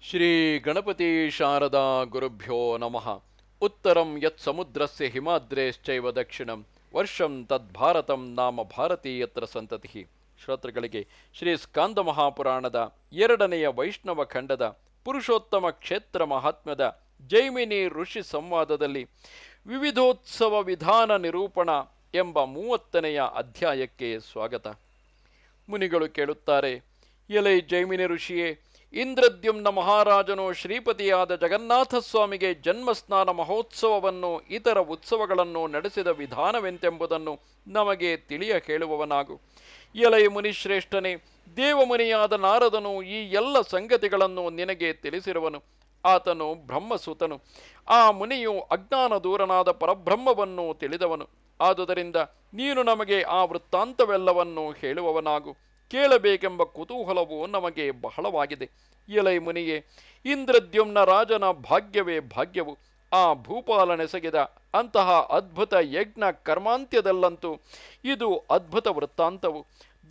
ಶ್ರೀ ಗಣಪತಿ ಶಾರದಾ ಗುರುಭ್ಯೋ ನಮಃ. ಉತ್ತರಂ ಯತ್ ಸಮುದ್ರಸ್ಯ ಹಿಮಾದ್ರೇಶ್ಚೈವ ದಕ್ಷಿಣಂ ವರ್ಷಂ ತದ್ಭಾರತಂ ನಾಮ ಭಾರತೀಯತ್ರ ಸಂತತಿ. ಶ್ರೋತೃಗಳಿಗೆ ಶ್ರೀ ಸ್ಕಾಂದ ಮಹಾಪುರಾಣದ ಎರಡನೆಯ ವೈಷ್ಣವ ಖಂಡದ ಪುರುಷೋತ್ತಮ ಕ್ಷೇತ್ರ ಮಹಾತ್ಮ್ಯದ ಜೈಮಿನಿ ಋಷಿ ಸಂವಾದದಲ್ಲಿ ವಿವಿಧೋತ್ಸವ ವಿಧಾನ ನಿರೂಪಣ ಎಂಬ 30ನೆಯ ಅಧ್ಯಾಯಕ್ಕೆ ಸ್ವಾಗತ. ಮುನಿಗಳು ಕೇಳುತ್ತಾರೆ, ಎಲೈ ಜೈಮಿನಿ ಋಷಿಯೇ, ಇಂದ್ರದ್ಯುಮ್ನ ಮಹಾರಾಜನು ಶ್ರೀಪತಿಯಾದ ಜಗನ್ನಾಥ ಸ್ವಾಮಿಗೆ ಜನ್ಮಸ್ನಾನ ಮಹೋತ್ಸವವನ್ನು ಇತರ ಉತ್ಸವಗಳನ್ನು ನಡೆಸಿದ ವಿಧಾನವೆಂತೆಂಬುದನ್ನು ನಮಗೆ ತಿಳಿಯ ಹೇಳುವವನಾಗು. ಎಲೈ ಮುನಿಶ್ರೇಷ್ಠನೇ, ದೇವಮುನಿಯಾದ ನಾರದನು ಈ ಎಲ್ಲ ಸಂಗತಿಗಳನ್ನು ನಿನಗೆ ತಿಳಿಸಿರುವನು. ಆತನು ಬ್ರಹ್ಮಸೂತನು. ಆ ಮುನಿಯು ಅಜ್ಞಾನ ದೂರನಾದ ಪರಬ್ರಹ್ಮವನ್ನು ತಿಳಿದವನು. ಆದುದರಿಂದ ನೀನು ನಮಗೆ ಆ ವೃತ್ತಾಂತವೆಲ್ಲವನ್ನು ಹೇಳುವವನಾಗು. ಕೇಳಬೇಕೆಂಬ ಕುತೂಹಲವು ನಮಗೆ ಬಹಳವಾಗಿದೆ. ಎಲೈ ಮುನಿಯೇ, ಇಂದ್ರದ್ಯುಮ್ನ ರಾಜನ ಭಾಗ್ಯವೇ ಭಾಗ್ಯವು. ಆ ಭೂಪಾಲನೆಸಗಿದ ಅಂತಹ ಅದ್ಭುತ ಯಜ್ಞ ಕರ್ಮಾಂತ್ಯದಲ್ಲಂತೂ ಇದು ಅದ್ಭುತ ವೃತ್ತಾಂತವು.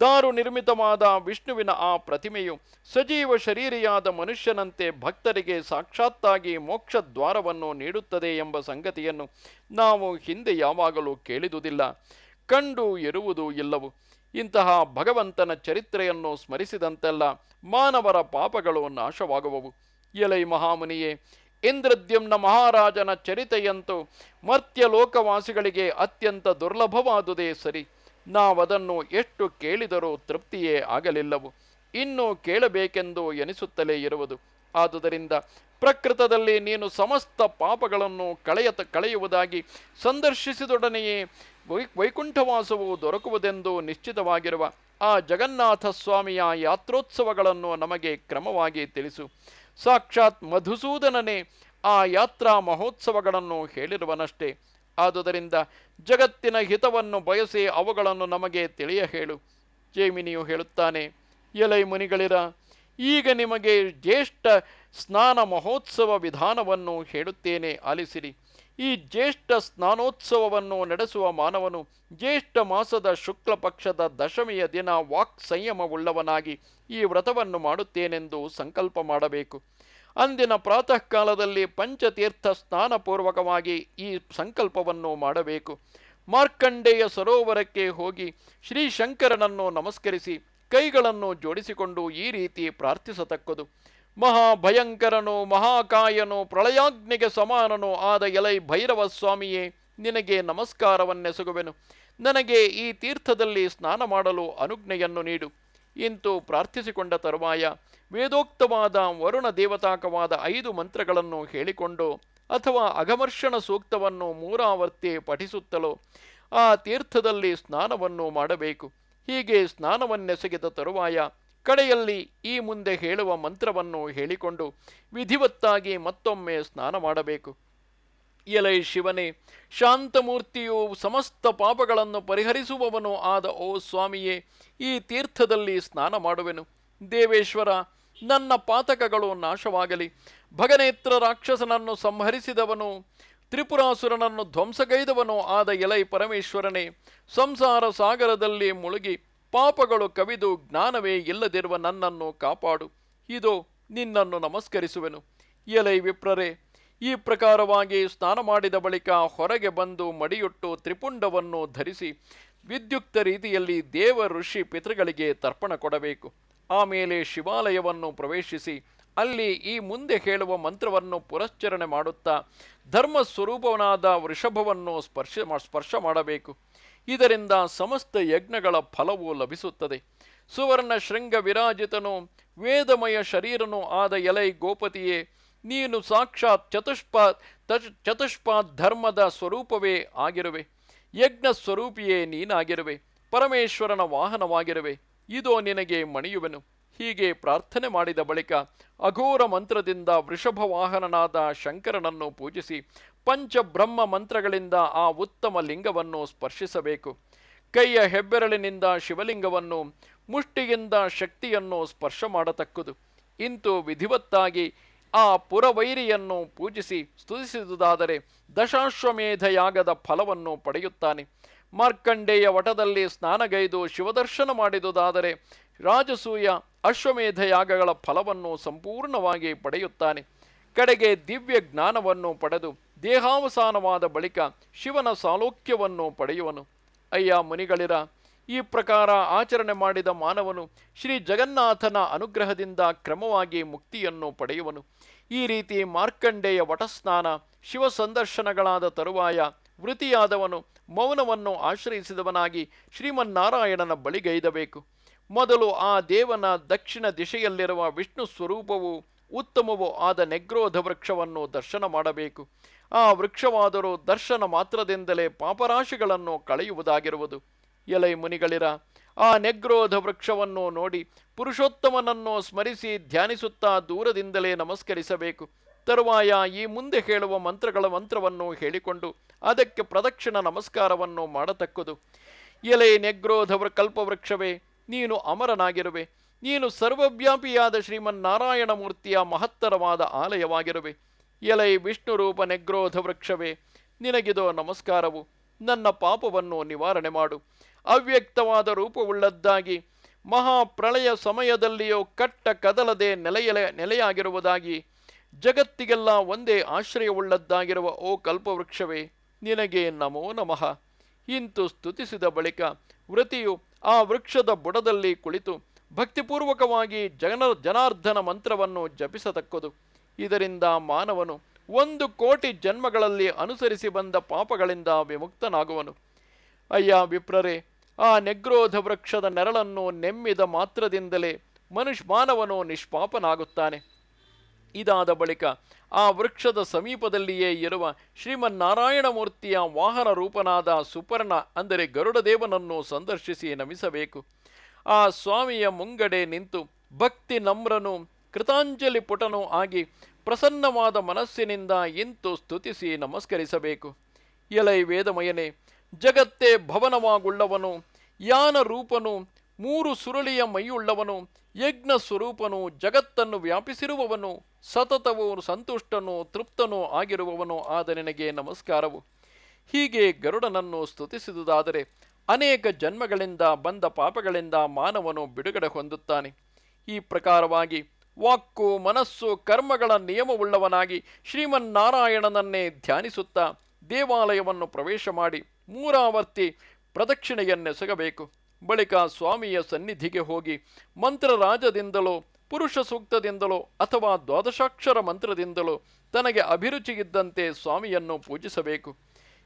ದಾರು ನಿರ್ಮಿತವಾದ ವಿಷ್ಣುವಿನ ಆ ಪ್ರತಿಮೆಯು ಸಜೀವ ಶರೀರಿಯಾದ ಮನುಷ್ಯನಂತೆ ಭಕ್ತರಿಗೆ ಸಾಕ್ಷಾತ್ತಾಗಿ ಮೋಕ್ಷ ದ್ವಾರವನ್ನು ನೀಡುತ್ತದೆ ಎಂಬ ಸಂಗತಿಯನ್ನು ನಾವು ಹಿಂದೆ ಯಾವಾಗಲೂ ಕೇಳಿದುದಿಲ್ಲ, ಕಂಡು ಇರುವುದೂ ಇಲ್ಲವು. ಇಂತಹ ಭಗವಂತನ ಚರಿತ್ರೆಯನ್ನು ಸ್ಮರಿಸಿದಂತೆಲ್ಲ ಮಾನವರ ಪಾಪಗಳು ನಾಶವಾಗುವವು. ಎಲೈ ಮಹಾಮುನಿಯೇ, ಇಂದ್ರದ್ಯುಮ್ನ ಮಹಾರಾಜನ ಚರಿತೆಯಂತೂ ಮರ್ತ್ಯ ಲೋಕವಾಸಿಗಳಿಗೆ ಅತ್ಯಂತ ದುರ್ಲಭವಾದುದೇ ಸರಿ. ನಾವದನ್ನು ಎಷ್ಟು ಕೇಳಿದರೂ ತೃಪ್ತಿಯೇ ಆಗಲಿಲ್ಲವು. ಇನ್ನೂ ಕೇಳಬೇಕೆಂದು ಎನಿಸುತ್ತಲೇ ಇರುವುದು. ಆದುದರಿಂದ ಪ್ರಕೃತದಲ್ಲಿ ನೀನು ಸಮಸ್ತ ಪಾಪಗಳನ್ನು ಕಳೆಯುವುದಾಗಿ ಸಂದರ್ಶಿಸಿದೊಡನೆಯೇ ವೈಕುಂಠವಾಸವು ದೊರಕುವುದೆಂದು ನಿಶ್ಚಿತವಾಗಿರುವ ಆ ಜಗನ್ನಾಥ ಸ್ವಾಮಿಯ ಯಾತ್ರೋತ್ಸವಗಳನ್ನು ನಮಗೆ ಕ್ರಮವಾಗಿ ತಿಳಿಸು. ಸಾಕ್ಷಾತ್ ಮಧುಸೂದನನೇ ಆ ಯಾತ್ರಾ ಮಹೋತ್ಸವಗಳನ್ನು ಹೇಳಿರುವನಷ್ಟೇ. ಆದುದರಿಂದ ಜಗತ್ತಿನ ಹಿತವನ್ನು ಬಯಸಿ ಅವುಗಳನ್ನು ನಮಗೆ ತಿಳಿಯ ಹೇಳು. ಜೈಮಿನಿಯು ಹೇಳುತ್ತಾನೆ, ಎಲೈ ಮುನಿಗಳಿರ, ಈಗ ನಿಮಗೆ ಜ್ಯೇಷ್ಠ ಸ್ನಾನ ಮಹೋತ್ಸವ ವಿಧಾನವನ್ನು ಹೇಳುತ್ತೇನೆ, ಆಲಿಸಿರಿ. ಈ ಜ್ಯೇಷ್ಠ ಸ್ನಾನೋತ್ಸವವನ್ನು ನಡೆಸುವ ಮಾನವನು ಜ್ಯೇಷ್ಠ ಮಾಸದ ಶುಕ್ಲ ಪಕ್ಷದ ದಶಮಿಯ ದಿನ ವಾಕ್ ಸಂಯಮವುಳ್ಳವನಾಗಿ ಈ ವ್ರತವನ್ನು ಮಾಡುತ್ತೇನೆಂದು ಸಂಕಲ್ಪ ಮಾಡಬೇಕು. ಅಂದಿನ ಪ್ರಾತಃ ಕಾಲದಲ್ಲಿ ಪಂಚತೀರ್ಥ ಸ್ನಾನಪೂರ್ವಕವಾಗಿ ಈ ಸಂಕಲ್ಪವನ್ನು ಮಾಡಬೇಕು. ಮಾರ್ಕಂಡೇಯ ಸರೋವರಕ್ಕೆ ಹೋಗಿ ಶ್ರೀಶಂಕರನನ್ನು ನಮಸ್ಕರಿಸಿ ಕೈಗಳನ್ನು ಜೋಡಿಸಿಕೊಂಡು ಈ ರೀತಿ ಪ್ರಾರ್ಥಿಸತಕ್ಕದು. ಮಹಾಭಯಂಕರನು ಮಹಾಕಾಯನು ಪ್ರಳಯಾಗ್ನಿಗೆ ಸಮಾನನು ಆದ ಎಲೈ ಭೈರವ ಸ್ವಾಮಿಯೇ, ನಿನಗೆ ನಮಸ್ಕಾರವನ್ನೆಸಗುವೆನು. ನನಗೆ ಈ ತೀರ್ಥದಲ್ಲಿ ಸ್ನಾನ ಮಾಡಲು ಅನುಜ್ಞೆಯನ್ನು ನೀಡು. ಇಂತು ಪ್ರಾರ್ಥಿಸಿಕೊಂಡ ತರುವಾಯ ವೇದೋಕ್ತವಾದ ವರುಣ ದೇವತಾಕವಾದ 5 ಮಂತ್ರಗಳನ್ನು ಹೇಳಿಕೊಂಡು ಅಥವಾ ಅಘಮರ್ಷಣ ಸೂಕ್ತವನ್ನು 3 ಆವರ್ತಿ ಪಠಿಸುತ್ತಲೋ ಆ ತೀರ್ಥದಲ್ಲಿ ಸ್ನಾನವನ್ನು ಮಾಡಬೇಕು. ಹೀಗೆ ಸ್ನಾನವನ್ನೆಸಗಿದ ತರುವಾಯ ಕಡೆಯಲ್ಲಿ ಈ ಮುಂದೆ ಹೇಳುವ ಮಂತ್ರವನ್ನು ಹೇಳಿಕೊಂಡು ವಿಧಿವತ್ತಾಗಿ ಮತ್ತೊಮ್ಮೆ ಸ್ನಾನ ಮಾಡಬೇಕು. ಎಲೈ ಶಿವನೇ, ಶಾಂತಮೂರ್ತಿಯು ಸಮಸ್ತ ಪಾಪಗಳನ್ನು ಪರಿಹರಿಸುವವನು ಆದ ಓ ಸ್ವಾಮಿಯೇ, ಈ ತೀರ್ಥದಲ್ಲಿ ಸ್ನಾನ ಮಾಡುವೆನು. ದೇವೇಶ್ವರ, ನನ್ನ ಪಾತಕಗಳು ನಾಶವಾಗಲಿ. ಭಗನೇತ್ರ ರಾಕ್ಷಸನನ್ನು ಸಂಹರಿಸಿದವನು, ತ್ರಿಪುರಾಸುರನನ್ನು ಧ್ವಂಸಗೈದವನು ಆದ ಎಲೈ ಪರಮೇಶ್ವರನೇ, ಸಂಸಾರ ಸಾಗರದಲ್ಲಿ ಮುಳುಗಿ ಪಾಪಗಳು ಕವಿದು ಜ್ಞಾನವೇ ಇಲ್ಲದಿರುವ ನನ್ನನ್ನು ಕಾಪಾಡು. ಇದೋ ನಿನ್ನನ್ನು ನಮಸ್ಕರಿಸುವೆನು. ಎಲೈ ವಿಪ್ರರೇ, ಈ ಪ್ರಕಾರವಾಗಿ ಸ್ನಾನ ಮಾಡಿದ ಬಳಿಕ ಹೊರಗೆ ಬಂದು ಮಡಿಯುಟ್ಟು ತ್ರಿಪುಂಡವನ್ನು ಧರಿಸಿ ವಿದ್ಯುಕ್ತ ರೀತಿಯಲ್ಲಿ ದೇವ ಋಷಿ ಪಿತೃಗಳಿಗೆ ತರ್ಪಣ ಕೊಡಬೇಕು. ಆಮೇಲೆ ಶಿವಾಲಯವನ್ನು ಪ್ರವೇಶಿಸಿ ಅಲ್ಲಿ ಈ ಮುಂದೆ ಹೇಳುವ ಮಂತ್ರವನ್ನು ಪುರಶ್ಚರಣೆ ಮಾಡುತ್ತಾ ಧರ್ಮಸ್ವರೂಪವನಾದ ವೃಷಭವನ್ನು ಸ್ಪರ್ಶ ಮಾಡಬೇಕು. ಇದರಿಂದ ಸಮಸ್ತ ಯಜ್ಞಗಳ ಫಲವು ಲಭಿಸುತ್ತದೆ. ಸುವರ್ಣ ಶೃಂಗ ವಿರಾಜಿತನು ವೇದಮಯ ಶರೀರನು ಆದ ಎಲೈ ಗೋಪತಿಯೇ, ನೀನು ಸಾಕ್ಷಾತ್ ಚತುಷ್ಪಾತ್ ಧರ್ಮದ ಸ್ವರೂಪವೇ ಆಗಿರುವೆ. ಯಜ್ಞ ಸ್ವರೂಪಿಯೇ ನೀನಾಗಿರುವೆ. ಪರಮೇಶ್ವರನ ವಾಹನವಾಗಿರುವೆ. ಇದೋ ನಿನಗೆ ಮಣಿಯುವೆನು. ಹೀಗೆ ಪ್ರಾರ್ಥನೆ ಮಾಡಿದ ಬಳಿಕ ಅಘೋರ ಮಂತ್ರದಿಂದ ವೃಷಭ ವಾಹನನಾದ ಶಂಕರನನ್ನು ಪೂಜಿಸಿ ಪಂಚಬ್ರಹ್ಮ ಮಂತ್ರಗಳಿಂದ ಆ ಉತ್ತಮ ಲಿಂಗವನ್ನು ಸ್ಪರ್ಶಿಸಬೇಕು. ಕೈಯ ಹೆಬ್ಬೆರಳಿನಿಂದ ಶಿವಲಿಂಗವನ್ನು, ಮುಷ್ಟಿಯಿಂದ ಶಕ್ತಿಯನ್ನು ಸ್ಪರ್ಶ ಮಾಡತಕ್ಕದು. ಇಂತು ವಿಧಿವತ್ತಾಗಿ ಆ ಪುರವೈರಿಯನ್ನು ಪೂಜಿಸಿ ಸ್ತುತಿಸಿದುದಾದರೆ ದಶಾಶ್ವಮೇಧ ಯಾಗದ ಫಲವನ್ನು ಪಡೆಯುತ್ತಾನೆ. ಮಾರ್ಕಂಡೇಯ ವಟದಲ್ಲಿ ಸ್ನಾನಗೈದು ಶಿವದರ್ಶನ ಮಾಡಿದುದಾದರೆ ರಾಜಸೂಯ ಅಶ್ವಮೇಧ ಯಾಗಗಳ ಫಲವನ್ನು ಸಂಪೂರ್ಣವಾಗಿ ಪಡೆಯುತ್ತಾನೆ. ಕಡೆಗೆ ದಿವ್ಯ ಜ್ಞಾನವನ್ನು ಪಡೆದು ದೇಹಾವಸಾನವಾದ ಬಳಿಕ ಶಿವನ ಸಾಲೋಕ್ಯವನ್ನು ಪಡೆಯುವನು. ಅಯ್ಯ ಮುನಿಗಳಿರ, ಈ ಪ್ರಕಾರ ಆಚರಣೆ ಮಾಡಿದ ಮಾನವನು ಶ್ರೀ ಜಗನ್ನಾಥನ ಅನುಗ್ರಹದಿಂದ ಕ್ರಮವಾಗಿ ಮುಕ್ತಿಯನ್ನು ಪಡೆಯುವನು. ಈ ರೀತಿ ಮಾರ್ಕಂಡೇಯ ವಟಸ್ನಾನ, ಶಿವ ಸಂದರ್ಶನಗಳಾದ ತರುವಾಯ ವೃತಿಯಾದವನು ಮೌನವನ್ನು ಆಶ್ರಯಿಸಿದವನಾಗಿ ಶ್ರೀಮನ್ನಾರಾಯಣನ ಬಳಿಗೈದಬೇಕು. ಮೊದಲು ಆ ದೇವನ ದಕ್ಷಿಣ ದಿಶೆಯಲ್ಲಿರುವ ವಿಷ್ಣು ಸ್ವರೂಪವು ಉತ್ತಮವೂ ಆದ ನೆಗ್ರೋಧ ವೃಕ್ಷವನ್ನು ದರ್ಶನ ಮಾಡಬೇಕು. ಆ ವೃಕ್ಷವಾದರೂ ದರ್ಶನ ಮಾತ್ರದಿಂದಲೇ ಪಾಪರಾಶಿಗಳನ್ನು ಕಳೆಯುವುದಾಗಿರುವುದು. ಎಲೈ ಮುನಿಗಳಿರ, ಆ ನೆಗ್ರೋಧ ವೃಕ್ಷವನ್ನು ನೋಡಿ ಪುರುಷೋತ್ತಮನನ್ನು ಸ್ಮರಿಸಿ ಧ್ಯಾನಿಸುತ್ತಾ ದೂರದಿಂದಲೇ ನಮಸ್ಕರಿಸಬೇಕು. ತರುವಾಯ ಈ ಮುಂದೆ ಹೇಳುವ ಮಂತ್ರವನ್ನು ಹೇಳಿಕೊಂಡು ಅದಕ್ಕೆ ಪ್ರದಕ್ಷಿಣ ನಮಸ್ಕಾರವನ್ನು ಮಾಡತಕ್ಕದು. ಎಲೆ ನೆಗ್ರೋಧ ಕಲ್ಪವೃಕ್ಷವೇ, ನೀನು ಅಮರನಾಗಿರುವೆ. ನೀನು ಸರ್ವವ್ಯಾಪಿಯಾದ ಶ್ರೀಮನ್ನಾರಾಯಣ ಮೂರ್ತಿಯ ಮಹತ್ತರವಾದ ಆಲಯವಾಗಿರುವೆ. ಎಲೈ ವಿಷ್ಣು ರೂಪ ನೆಗ್ರೋಧ ವೃಕ್ಷವೇ, ನಿನಗಿದೋ ನಮಸ್ಕಾರವು. ನನ್ನ ಪಾಪವನ್ನು ನಿವಾರಣೆ ಮಾಡು. ಅವ್ಯಕ್ತವಾದ ರೂಪವುಳ್ಳದ್ದಾಗಿ ಮಹಾಪ್ರಳಯ ಸಮಯದಲ್ಲಿಯೂ ಕಟ್ಟ ಕದಲದೆ ನೆಲೆಯಾಗಿರುವುದಾಗಿ ಜಗತ್ತಿಗೆಲ್ಲ ಒಂದೇ ಆಶ್ರಯವುಳ್ಳದ್ದಾಗಿರುವ ಓ ಕಲ್ಪವೃಕ್ಷವೇ, ನಿನಗೆ ನಮೋ ನಮಃ. ಇಂತು ಸ್ತುತಿಸಿದ ಬಳಿಕ ವ್ರತಿಯು ಆ ವೃಕ್ಷದ ಬುಡದಲ್ಲಿ ಕುಳಿತು ಭಕ್ತಿಪೂರ್ವಕವಾಗಿ ಜನಾರ್ದನ ಮಂತ್ರವನ್ನು ಜಪಿಸತಕ್ಕದು. ಇದರಿಂದ ಮಾನವನು 1,000,000 ಜನ್ಮಗಳಲ್ಲಿ ಅನುಸರಿಸಿ ಬಂದ ಪಾಪಗಳಿಂದ ವಿಮುಕ್ತನಾಗುವನು. ಅಯ್ಯ ವಿಪ್ರರೇ, ಆ ನೆಗ್ರೋಧ ವೃಕ್ಷದ ನೆರಳನ್ನು ನೆಮ್ಮಿದ ಮಾತ್ರದಿಂದಲೇ ಮಾನವನು ನಿಷ್ಪಾಪನಾಗುತ್ತಾನೆ. ಇದಾದ ಬಳಿಕ ಆ ವೃಕ್ಷದ ಸಮೀಪದಲ್ಲಿಯೇ ಇರುವ ಶ್ರೀಮನ್ನಾರಾಯಣ ಮೂರ್ತಿಯ ವಾಹನ ರೂಪನಾದ ಸುಪರ್ಣ ಅಂದರೆ ಗರುಡದೇವನನ್ನು ಸಂದರ್ಶಿಸಿ ನಮಿಸಬೇಕು. ಆ ಸ್ವಾಮಿಯ ಮುಂಗಡೆ ನಿಂತು ಭಕ್ತಿ ನಮ್ರನು ಕೃತಾಂಜಲಿ ಪುಟನೂ ಆಗಿ ಪ್ರಸನ್ನವಾದ ಮನಸ್ಸಿನಿಂದ ಇಂತು ಸ್ತುತಿಸಿ ನಮಸ್ಕರಿಸಬೇಕು. ಎಲೈ ವೇದಮಯನೇ, ಜಗತ್ತೇ ಭವನವಾಗುಳ್ಳವನು, ಯಾನ ರೂಪನು, 3 ಸುರುಳಿಯ ಮೈಯುಳ್ಳವನು, ಯಜ್ಞ ಸ್ವರೂಪನು, ಜಗತ್ತನ್ನು ವ್ಯಾಪಿಸಿರುವವನು, ಸತತವೂ ಸಂತುಷ್ಟನೂ ತೃಪ್ತನೂ ಆಗಿರುವವನು ಆದ ನಿನಗೆ ನಮಸ್ಕಾರವು. ಹೀಗೆ ಗರುಡನನ್ನು ಸ್ತುತಿಸಿದುದಾದರೆ ಅನೇಕ ಜನ್ಮಗಳಿಂದ ಬಂದ ಪಾಪಗಳಿಂದ ಮಾನವನು ಬಿಡುಗಡೆ ಹೊಂದುತ್ತಾನೆ. ಈ ಪ್ರಕಾರವಾಗಿ ವಾಕ್ಕು ಮನಸ್ಸು ಕರ್ಮಗಳ ನಿಯಮವುಳ್ಳವನಾಗಿ ಶ್ರೀಮನ್ನಾರಾಯಣನನ್ನೇ ಧ್ಯಾನಿಸುತ್ತಾ ದೇವಾಲಯವನ್ನು ಪ್ರವೇಶ ಮಾಡಿ 3 ಆವರ್ತಿ ಪ್ರದಕ್ಷಿಣೆಯನ್ನೆಸಗಬೇಕು. ಬಳಿಕ ಸ್ವಾಮಿಯ ಸನ್ನಿಧಿಗೆ ಹೋಗಿ ಮಂತ್ರರಾಜದಿಂದಲೋ ಪುರುಷ ಸೂಕ್ತದಿಂದಲೋ ಅಥವಾ ದ್ವಾದಶಾಕ್ಷರ ಮಂತ್ರದಿಂದಲೋ ತನಗೆ ಅಭಿರುಚಿಯಿದ್ದಂತೆ ಸ್ವಾಮಿಯನ್ನು ಪೂಜಿಸಬೇಕು.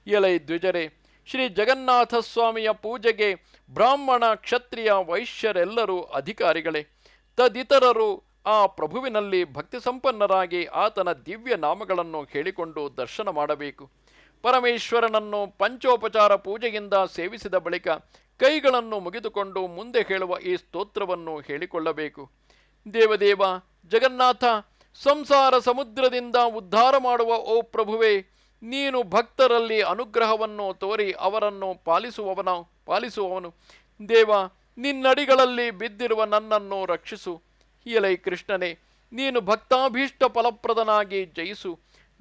ಎಲೈ ದ್ವಿಜರೇ, ಶ್ರೀ ಜಗನ್ನಾಥ ಸ್ವಾಮಿಯ ಪೂಜೆಗೆ ಬ್ರಾಹ್ಮಣ ಕ್ಷತ್ರಿಯ ವೈಶ್ಯರೆಲ್ಲರೂ ಅಧಿಕಾರಿಗಳೇ. ತದಿತರರು ಆ ಪ್ರಭುವಿನಲ್ಲಿ ಭಕ್ತಿ ಸಂಪನ್ನರಾಗಿ ಆತನ ದಿವ್ಯ ನಾಮಗಳನ್ನು ಹೇಳಿಕೊಂಡು ದರ್ಶನ ಮಾಡಬೇಕು. ಪರಮೇಶ್ವರನನ್ನು ಪಂಚೋಪಚಾರ ಪೂಜೆಯಿಂದ ಸೇವಿಸಿದ ಬಳಿಕ ಕೈಗಳನ್ನು ಮುಗಿದುಕೊಂಡು ಮುಂದೆ ಹೇಳುವ ಈ ಸ್ತೋತ್ರವನ್ನು ಹೇಳಿಕೊಳ್ಳಬೇಕು. ದೇವದೇವ ಜಗನ್ನಾಥ, ಸಂಸಾರ ಸಮುದ್ರದಿಂದ ಉದ್ಧಾರ ಮಾಡುವ ಓ ಪ್ರಭುವೇ, ನೀನು ಭಕ್ತರಲ್ಲಿ ಅನುಗ್ರಹವನ್ನು ತೋರಿ ಅವರನ್ನು ಪಾಲಿಸುವವನು. ದೇವ, ನಿನ್ನಡಿಗಳಲ್ಲಿ ಬಿದ್ದಿರುವ ನನ್ನನ್ನು ರಕ್ಷಿಸು. ಎಲೈ ಕೃಷ್ಣನೇ, ನೀನು ಭಕ್ತಾಭೀಷ್ಟ ಫಲಪ್ರದನಾಗಿ ಜಯಿಸು.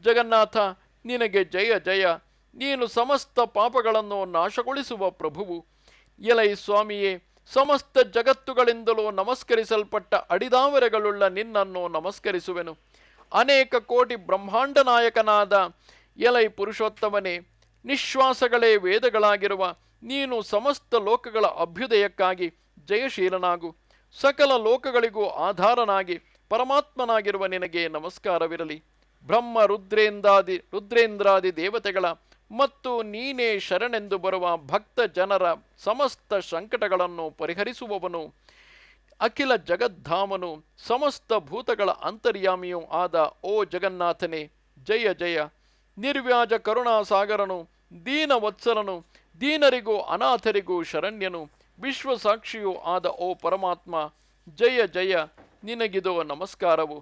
ಜಗನ್ನಾಥ, ನಿನಗೆ ಜಯ ಜಯ. ನೀನು ಸಮಸ್ತ ಪಾಪಗಳನ್ನು ನಾಶಗೊಳಿಸುವ ಪ್ರಭುವು. ಎಲೈ ಸ್ವಾಮಿಯೇ, ಸಮಸ್ತ ಜಗತ್ತುಗಳಿಂದಲೂ ನಮಸ್ಕರಿಸಲ್ಪಟ್ಟ ಅಡಿದಾವರೆಗಳುಳ್ಳ ನಿನ್ನನ್ನು ನಮಸ್ಕರಿಸುವೆನು. ಅನೇಕ ಕೋಟಿ ಬ್ರಹ್ಮಾಂಡ ನಾಯಕನಾದ ಎಲೈ ಪುರುಷೋತ್ತಮನೇ, ನಿಶ್ವಾಸಗಳೇ ವೇದಗಳಾಗಿರುವ ನೀನು ಸಮಸ್ತ ಲೋಕಗಳ ಅಭ್ಯುದಯಕ್ಕಾಗಿ ಜಯಶೀಲನಾಗು. ಸಕಲ ಲೋಕಗಳಿಗೂ ಆಧಾರನಾಗಿ ಪರಮಾತ್ಮನಾಗಿರುವ ನಿನಗೆ ನಮಸ್ಕಾರವಿರಲಿ. ಬ್ರಹ್ಮ ರುದ್ರೇಂದ್ರಾದಿ ದೇವತೆಗಳ ಮತ್ತು ನೀನೇ ಶರಣೆಂದು ಬರುವ ಭಕ್ತ ಜನರ ಸಮಸ್ತ ಸಂಕಟಗಳನ್ನು ಪರಿಹರಿಸುವವನು, ಅಖಿಲ ಜಗದ್ಧಾಮನು, ಸಮಸ್ತ ಭೂತಗಳ ಅಂತರ್ಯಾಮಿಯೂ ಆದ ಓ ಜಗನ್ನಾಥನೇ, ಜಯ ಜಯ. ನಿರ್ವ್ಯಾಜ ಕರುಣಾಸಾಗರನು, ದೀನವತ್ಸಲನು, ದೀನರಿಗೂ ಅನಾಥರಿಗೂ ಶರಣ್ಯನು, ವಿಶ್ವಸಾಕ್ಷಿಯೂ ಆದ ಓ ಪರಮಾತ್ಮ, ಜಯ ಜಯ. ನಿನಗಿದೋ ನಮಸ್ಕಾರವು.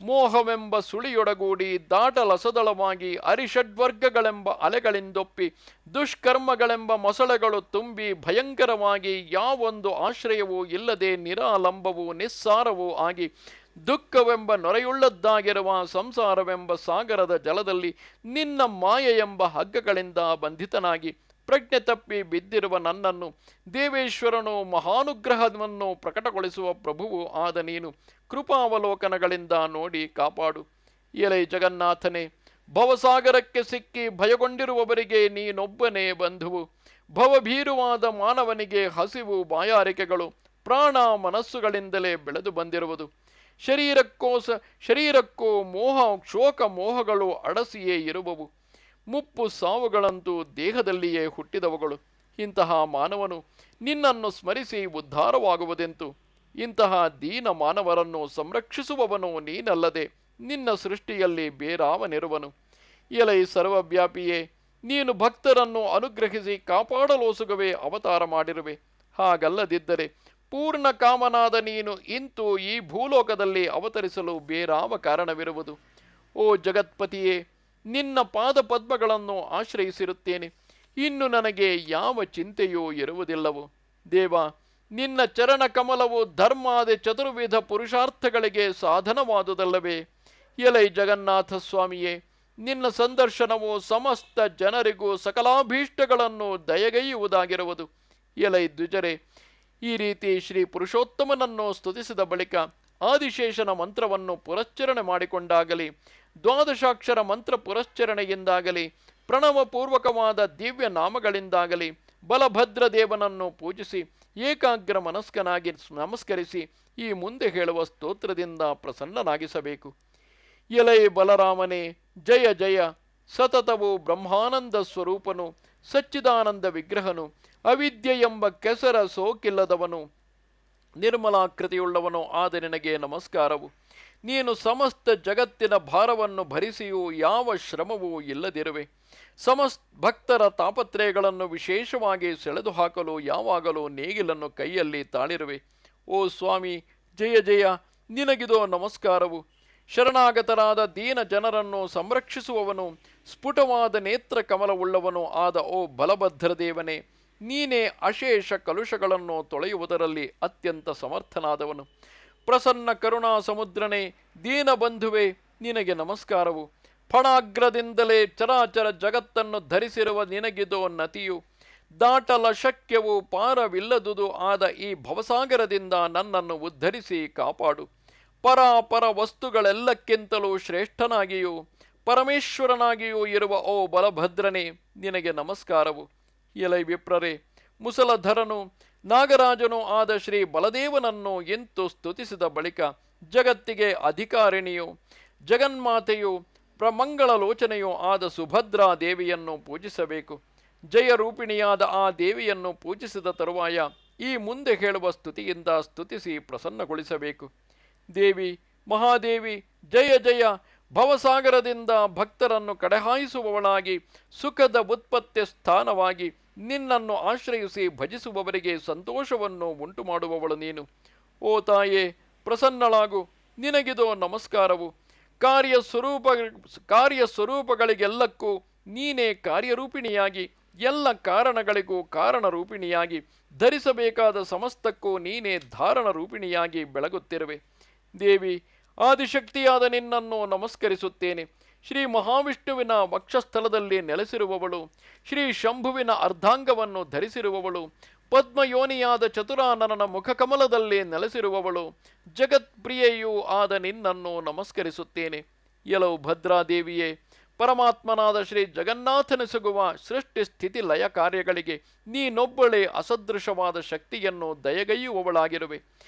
ಮೋಹವೆಂಬ ಸುಳಿಯೊಡಗೂಡಿ ದಾಟಲಸದಳವಾಗಿ ಅರಿಷಡ್ವರ್ಗಗಳೆಂಬ ಅಲೆಗಳಿಂದೊಪ್ಪಿ ದುಷ್ಕರ್ಮಗಳೆಂಬ ಮೊಸಳೆಗಳು ತುಂಬಿ ಭಯಂಕರವಾಗಿ ಯಾವೊಂದು ಆಶ್ರಯವೂ ಇಲ್ಲದೆ ನಿರಾಲಂಬವೂ ನಿಸ್ಸಾರವೂ ಆಗಿ ದುಃಖವೆಂಬ ನೊರೆಯುಳ್ಳದ್ದಾಗಿರುವ ಸಂಸಾರವೆಂಬ ಸಾಗರದ ಜಲದಲ್ಲಿ ನಿನ್ನ ಮಾಯೆಯೆಂಬ ಹಗ್ಗಗಳಿಂದ ಬಂಧಿತನಾಗಿ ಪ್ರಜ್ಞೆ ತಪ್ಪಿ ಬಿದ್ದಿರುವ ನನ್ನನ್ನು ದೇವೇಶ್ವರನು ಮಹಾನುಗ್ರಹವನ್ನು ಪ್ರಕಟಗೊಳಿಸುವ ಪ್ರಭುವು ಆದ ನೀನು ಕೃಪಾವಲೋಕನಗಳಿಂದ ನೋಡಿ ಕಾಪಾಡು. ಎಲೈ ಜಗನ್ನಾಥನೇ, ಭವಸಾಗರಕ್ಕೆ ಸಿಕ್ಕಿ ಭಯಗೊಂಡಿರುವವರಿಗೆ ನೀನೊಬ್ಬನೇ ಬಂಧುವು. ಭವಭೀರುವಾದ ಮಾನವನಿಗೆ ಹಸಿವು ಬಾಯಾರಿಕೆಗಳು ಪ್ರಾಣ ಮನಸ್ಸುಗಳಿಂದಲೇ ಬೆಳೆದು ಬಂದಿರುವುದು. ಶರೀರಕ್ಕೂ ಮೋಹ ಶೋಕ ಮೋಹಗಳು ಅಡಸಿಯೇ ಇರುವವು. ಮುಪ್ಪು ಸಾವುಗಳಂತೂ ದೇಹದಲ್ಲಿಯೇ ಹುಟ್ಟಿದವುಗಳು. ಇಂತಹ ಮಾನವನು ನಿನ್ನನ್ನು ಸ್ಮರಿಸಿ ಉದ್ಧಾರವಾಗುವುದೆಂತು? ಇಂತಹ ದೀನ ಮಾನವರನ್ನು ಸಂರಕ್ಷಿಸುವವನು ನೀನಲ್ಲದೆ ನಿನ್ನ ಸೃಷ್ಟಿಯಲ್ಲಿ ಬೇರಾವನಿರುವನು. ಎಲೈ ಸರ್ವವ್ಯಾಪಿಯೇ, ನೀನು ಭಕ್ತರನ್ನು ಅನುಗ್ರಹಿಸಿ ಕಾಪಾಡಲೋಸುಗವೇ ಅವತಾರ ಮಾಡಿರುವೆ. ಹಾಗಲ್ಲದಿದ್ದರೆ ಪೂರ್ಣ ಕಾಮನಾದ ನೀನು ಇಂತು ಈ ಭೂಲೋಕದಲ್ಲಿ ಅವತರಿಸಲು ಬೇರಾವ ಕಾರಣವಿರುವುದು? ಓ ಜಗತ್ಪತಿಯೇ, ನಿನ್ನ ಪಾದ ಪದ್ಮಗಳನ್ನು ಆಶ್ರಯಿಸಿರುತ್ತೇನೆ. ಇನ್ನು ನನಗೆ ಯಾವ ಚಿಂತೆಯೂ ಇರುವುದಿಲ್ಲವು. ದೇವ, ನಿನ್ನ ಚರಣ ಕಮಲವು ಧರ್ಮಾದಿ ಚತುರ್ವಿಧ ಪುರುಷಾರ್ಥಗಳಿಗೆ ಸಾಧನವಾದುದಲ್ಲವೇ? ಎಲೈ ಜಗನ್ನಾಥ ಸ್ವಾಮಿಯೇ, ನಿನ್ನ ಸಂದರ್ಶನವು ಸಮಸ್ತ ಜನರಿಗೂ ಸಕಲಾಭೀಷ್ಟಗಳನ್ನು ದಯಗೈಯುವುದಾಗಿರುವುದು. ಎಲೈ ದ್ವಿಜರೇ, ಈ ರೀತಿ ಶ್ರೀ ಪುರುಷೋತ್ತಮನನ್ನು ಸ್ತುತಿಸಿದ ಬಳಿಕ ಆದಿಶೇಷನ ಮಂತ್ರವನ್ನು ಪುರಶ್ಚರಣೆ ಮಾಡಿಕೊಂಡಾಗಲಿ, ದ್ವಾದಶಾಕ್ಷರ ಮಂತ್ರ ಪುರಶ್ಚರಣೆಯಿಂದಾಗಲಿ, ಪ್ರಣವಪೂರ್ವಕವಾದ ದಿವ್ಯ ನಾಮಗಳಿಂದಾಗಲಿ ಬಲಭದ್ರ ದೇವನನ್ನು ಪೂಜಿಸಿ ಏಕಾಗ್ರ ಮನಸ್ಕನಾಗಿ ನಮಸ್ಕರಿಸಿ ಈ ಮುಂದೆ ಹೇಳುವ ಸ್ತೋತ್ರದಿಂದ ಪ್ರಸನ್ನನಾಗಿಸಬೇಕು. ಎಲೈ ಬಲರಾಮನೇ, ಜಯ ಜಯ. ಸತತವು ಬ್ರಹ್ಮಾನಂದ ಸ್ವರೂಪನು, ಸಚ್ಚಿದಾನಂದ ವಿಗ್ರಹನು, ಅವಿದ್ಯೆ ಎಂಬ ಕೆಸರ ಸೋಕಿಲ್ಲದವನು, ನಿರ್ಮಲಾಕೃತಿಯುಳ್ಳವನು ಆದ ನಿನಗೆ ನಮಸ್ಕಾರವು. ನೀನು ಸಮಸ್ತ ಜಗತ್ತಿನ ಭಾರವನ್ನು ಭರಿಸಿಯೂ ಯಾವ ಶ್ರಮವೂ ಇಲ್ಲದಿರುವೆ. ಭಕ್ತರ ತಾಪತ್ರಯಗಳನ್ನು ವಿಶೇಷವಾಗಿ ಸೆಳೆದು ಹಾಕಲು ಯಾವಾಗಲೂ ನೇಗಿಲನ್ನು ಕೈಯಲ್ಲಿ ತಾಳಿರುವೆ. ಓ ಸ್ವಾಮಿ, ಜಯ ಜಯ. ನಿನಗಿದೋ ನಮಸ್ಕಾರವು. ಶರಣಾಗತರಾದ ದೀನ ಜನರನ್ನು ಸಂರಕ್ಷಿಸುವವನು, ಸ್ಫುಟವಾದ ನೇತ್ರ ಕಮಲವುಳ್ಳವನು ಆದ ಓ ಬಲಭದ್ರದೇವನೇ, ನೀನೇ ಅಶೇಷ ಕಲುಷಗಳನ್ನು ತೊಳೆಯುವುದರಲ್ಲಿ ಅತ್ಯಂತ ಸಮರ್ಥನಾದವನು. ಪ್ರಸನ್ನ ಕರುಣಾ ಸಮುದ್ರನೇ, ದೀನಬಂಧುವೆ, ನಿನಗೆ ನಮಸ್ಕಾರವು. ಫಣಾಗ್ರದಿಂದಲೇ ಚರಾಚರ ಜಗತ್ತನ್ನು ಧರಿಸಿರುವ ನಿನಗಿದೋ ನತಿಯು. ದಾಟಲ ಶಕ್ಯವು ಪಾರವಿಲ್ಲದುದು ಆದ ಈ ಭವಸಾಗರದಿಂದ ನನ್ನನ್ನು ಉದ್ಧರಿಸಿ ಕಾಪಾಡು. ಪರಾಪರ ವಸ್ತುಗಳೆಲ್ಲಕ್ಕಿಂತಲೂ ಶ್ರೇಷ್ಠನಾಗಿಯೂ ಪರಮೇಶ್ವರನಾಗಿಯೂ ಇರುವ ಓ ಬಲಭದ್ರನೇ, ನಿನಗೆ ನಮಸ್ಕಾರವು. ಎಲೈ ವಿಪ್ರರೇ, ಮುಸಲಧರನು ನಾಗರಾಜನು ಆದ ಶ್ರೀ ಬಲದೇವನನ್ನು ಎಂತು ಸ್ತುತಿಸಿದ ಬಳಿಕ ಜಗತ್ತಿಗೆ ಅಧಿಕಾರಿಣಿಯು ಜಗನ್ಮಾತೆಯು ಪ್ರಮಂಗಳಲೋಚನೆಯೂ ಆದ ಸುಭದ್ರಾ ದೇವಿಯನ್ನು ಪೂಜಿಸಬೇಕು. ಜಯರೂಪಿಣಿಯಾದ ಆ ದೇವಿಯನ್ನು ಪೂಜಿಸಿದ ತರುವಾಯ ಈ ಮುಂದೆ ಹೇಳುವ ಸ್ತುತಿಯಿಂದ ಸ್ತುತಿಸಿ ಪ್ರಸನ್ನಗೊಳಿಸಬೇಕು. ದೇವಿ, ಮಹಾದೇವಿ, ಜಯ ಜಯ. ಭವಸಾಗರದಿಂದ ಭಕ್ತರನ್ನು ಕಡೆಹಾಯಿಸುವವಳಾಗಿ ಸುಖದ ಉತ್ಪತ್ತಿ ಸ್ಥಾನವಾಗಿ ನಿನ್ನನ್ನು ಆಶ್ರಯಿಸಿ ಭಜಿಸುವವರಿಗೆ ಸಂತೋಷವನ್ನು ಉಂಟು ಮಾಡುವವಳು ನೀನು. ಓ ತಾಯೇ, ಪ್ರಸನ್ನಳಾಗು. ನಿನಗಿದೋ ನಮಸ್ಕಾರವು. ಕಾರ್ಯಸ್ವರೂಪಗಳಿಗೆಲ್ಲಕ್ಕೂ ನೀನೇ ಕಾರ್ಯರೂಪಿಣಿಯಾಗಿ, ಎಲ್ಲ ಕಾರಣಗಳಿಗೂ ಕಾರಣರೂಪಿಣಿಯಾಗಿ, ಧರಿಸಬೇಕಾದ ಸಮಸ್ತಕ್ಕೂ ನೀನೇ ಧಾರಣ ರೂಪಿಣಿಯಾಗಿ ಬೆಳಗುತ್ತಿರುವೆ. ದೇವಿ, ಆದಿಶಕ್ತಿಯಾದ ನಿನ್ನನ್ನು ನಮಸ್ಕರಿಸುತ್ತೇನೆ. ಶ್ರೀ ಮಹಾವಿಷ್ಣುವಿನ ವಕ್ಷಸ್ಥಲದಲ್ಲಿ ನೆಲೆಸಿರುವವಳು, ಶ್ರೀ ಶಂಭುವಿನ ಅರ್ಧಾಂಗವನ್ನು ಧರಿಸಿರುವವಳು, ಪದ್ಮಯೋನಿಯಾದ ಚತುರಾನನನ ಮುಖಕಮಲದಲ್ಲಿ ನೆಲೆಸಿರುವವಳು, ಜಗತ್ಪ್ರಿಯೆಯೂ ಆದ ನಿನ್ನನ್ನು ನಮಸ್ಕರಿಸುತ್ತೇನೆ. ಎಲವು ಭದ್ರಾದೇವಿಯೇ, ಪರಮಾತ್ಮನಾದ ಶ್ರೀ ಜಗನ್ನಾಥನೆಸಗುವ ಸೃಷ್ಟಿ ಸ್ಥಿತಿ ಲಯ ಕಾರ್ಯಗಳಿಗೆ ನೀನೊಬ್ಬಳೇ ಅಸದೃಶವಾದ ಶಕ್ತಿಯನ್ನು ದಯಗೈಯುವವಳಾಗಿರುವೆ.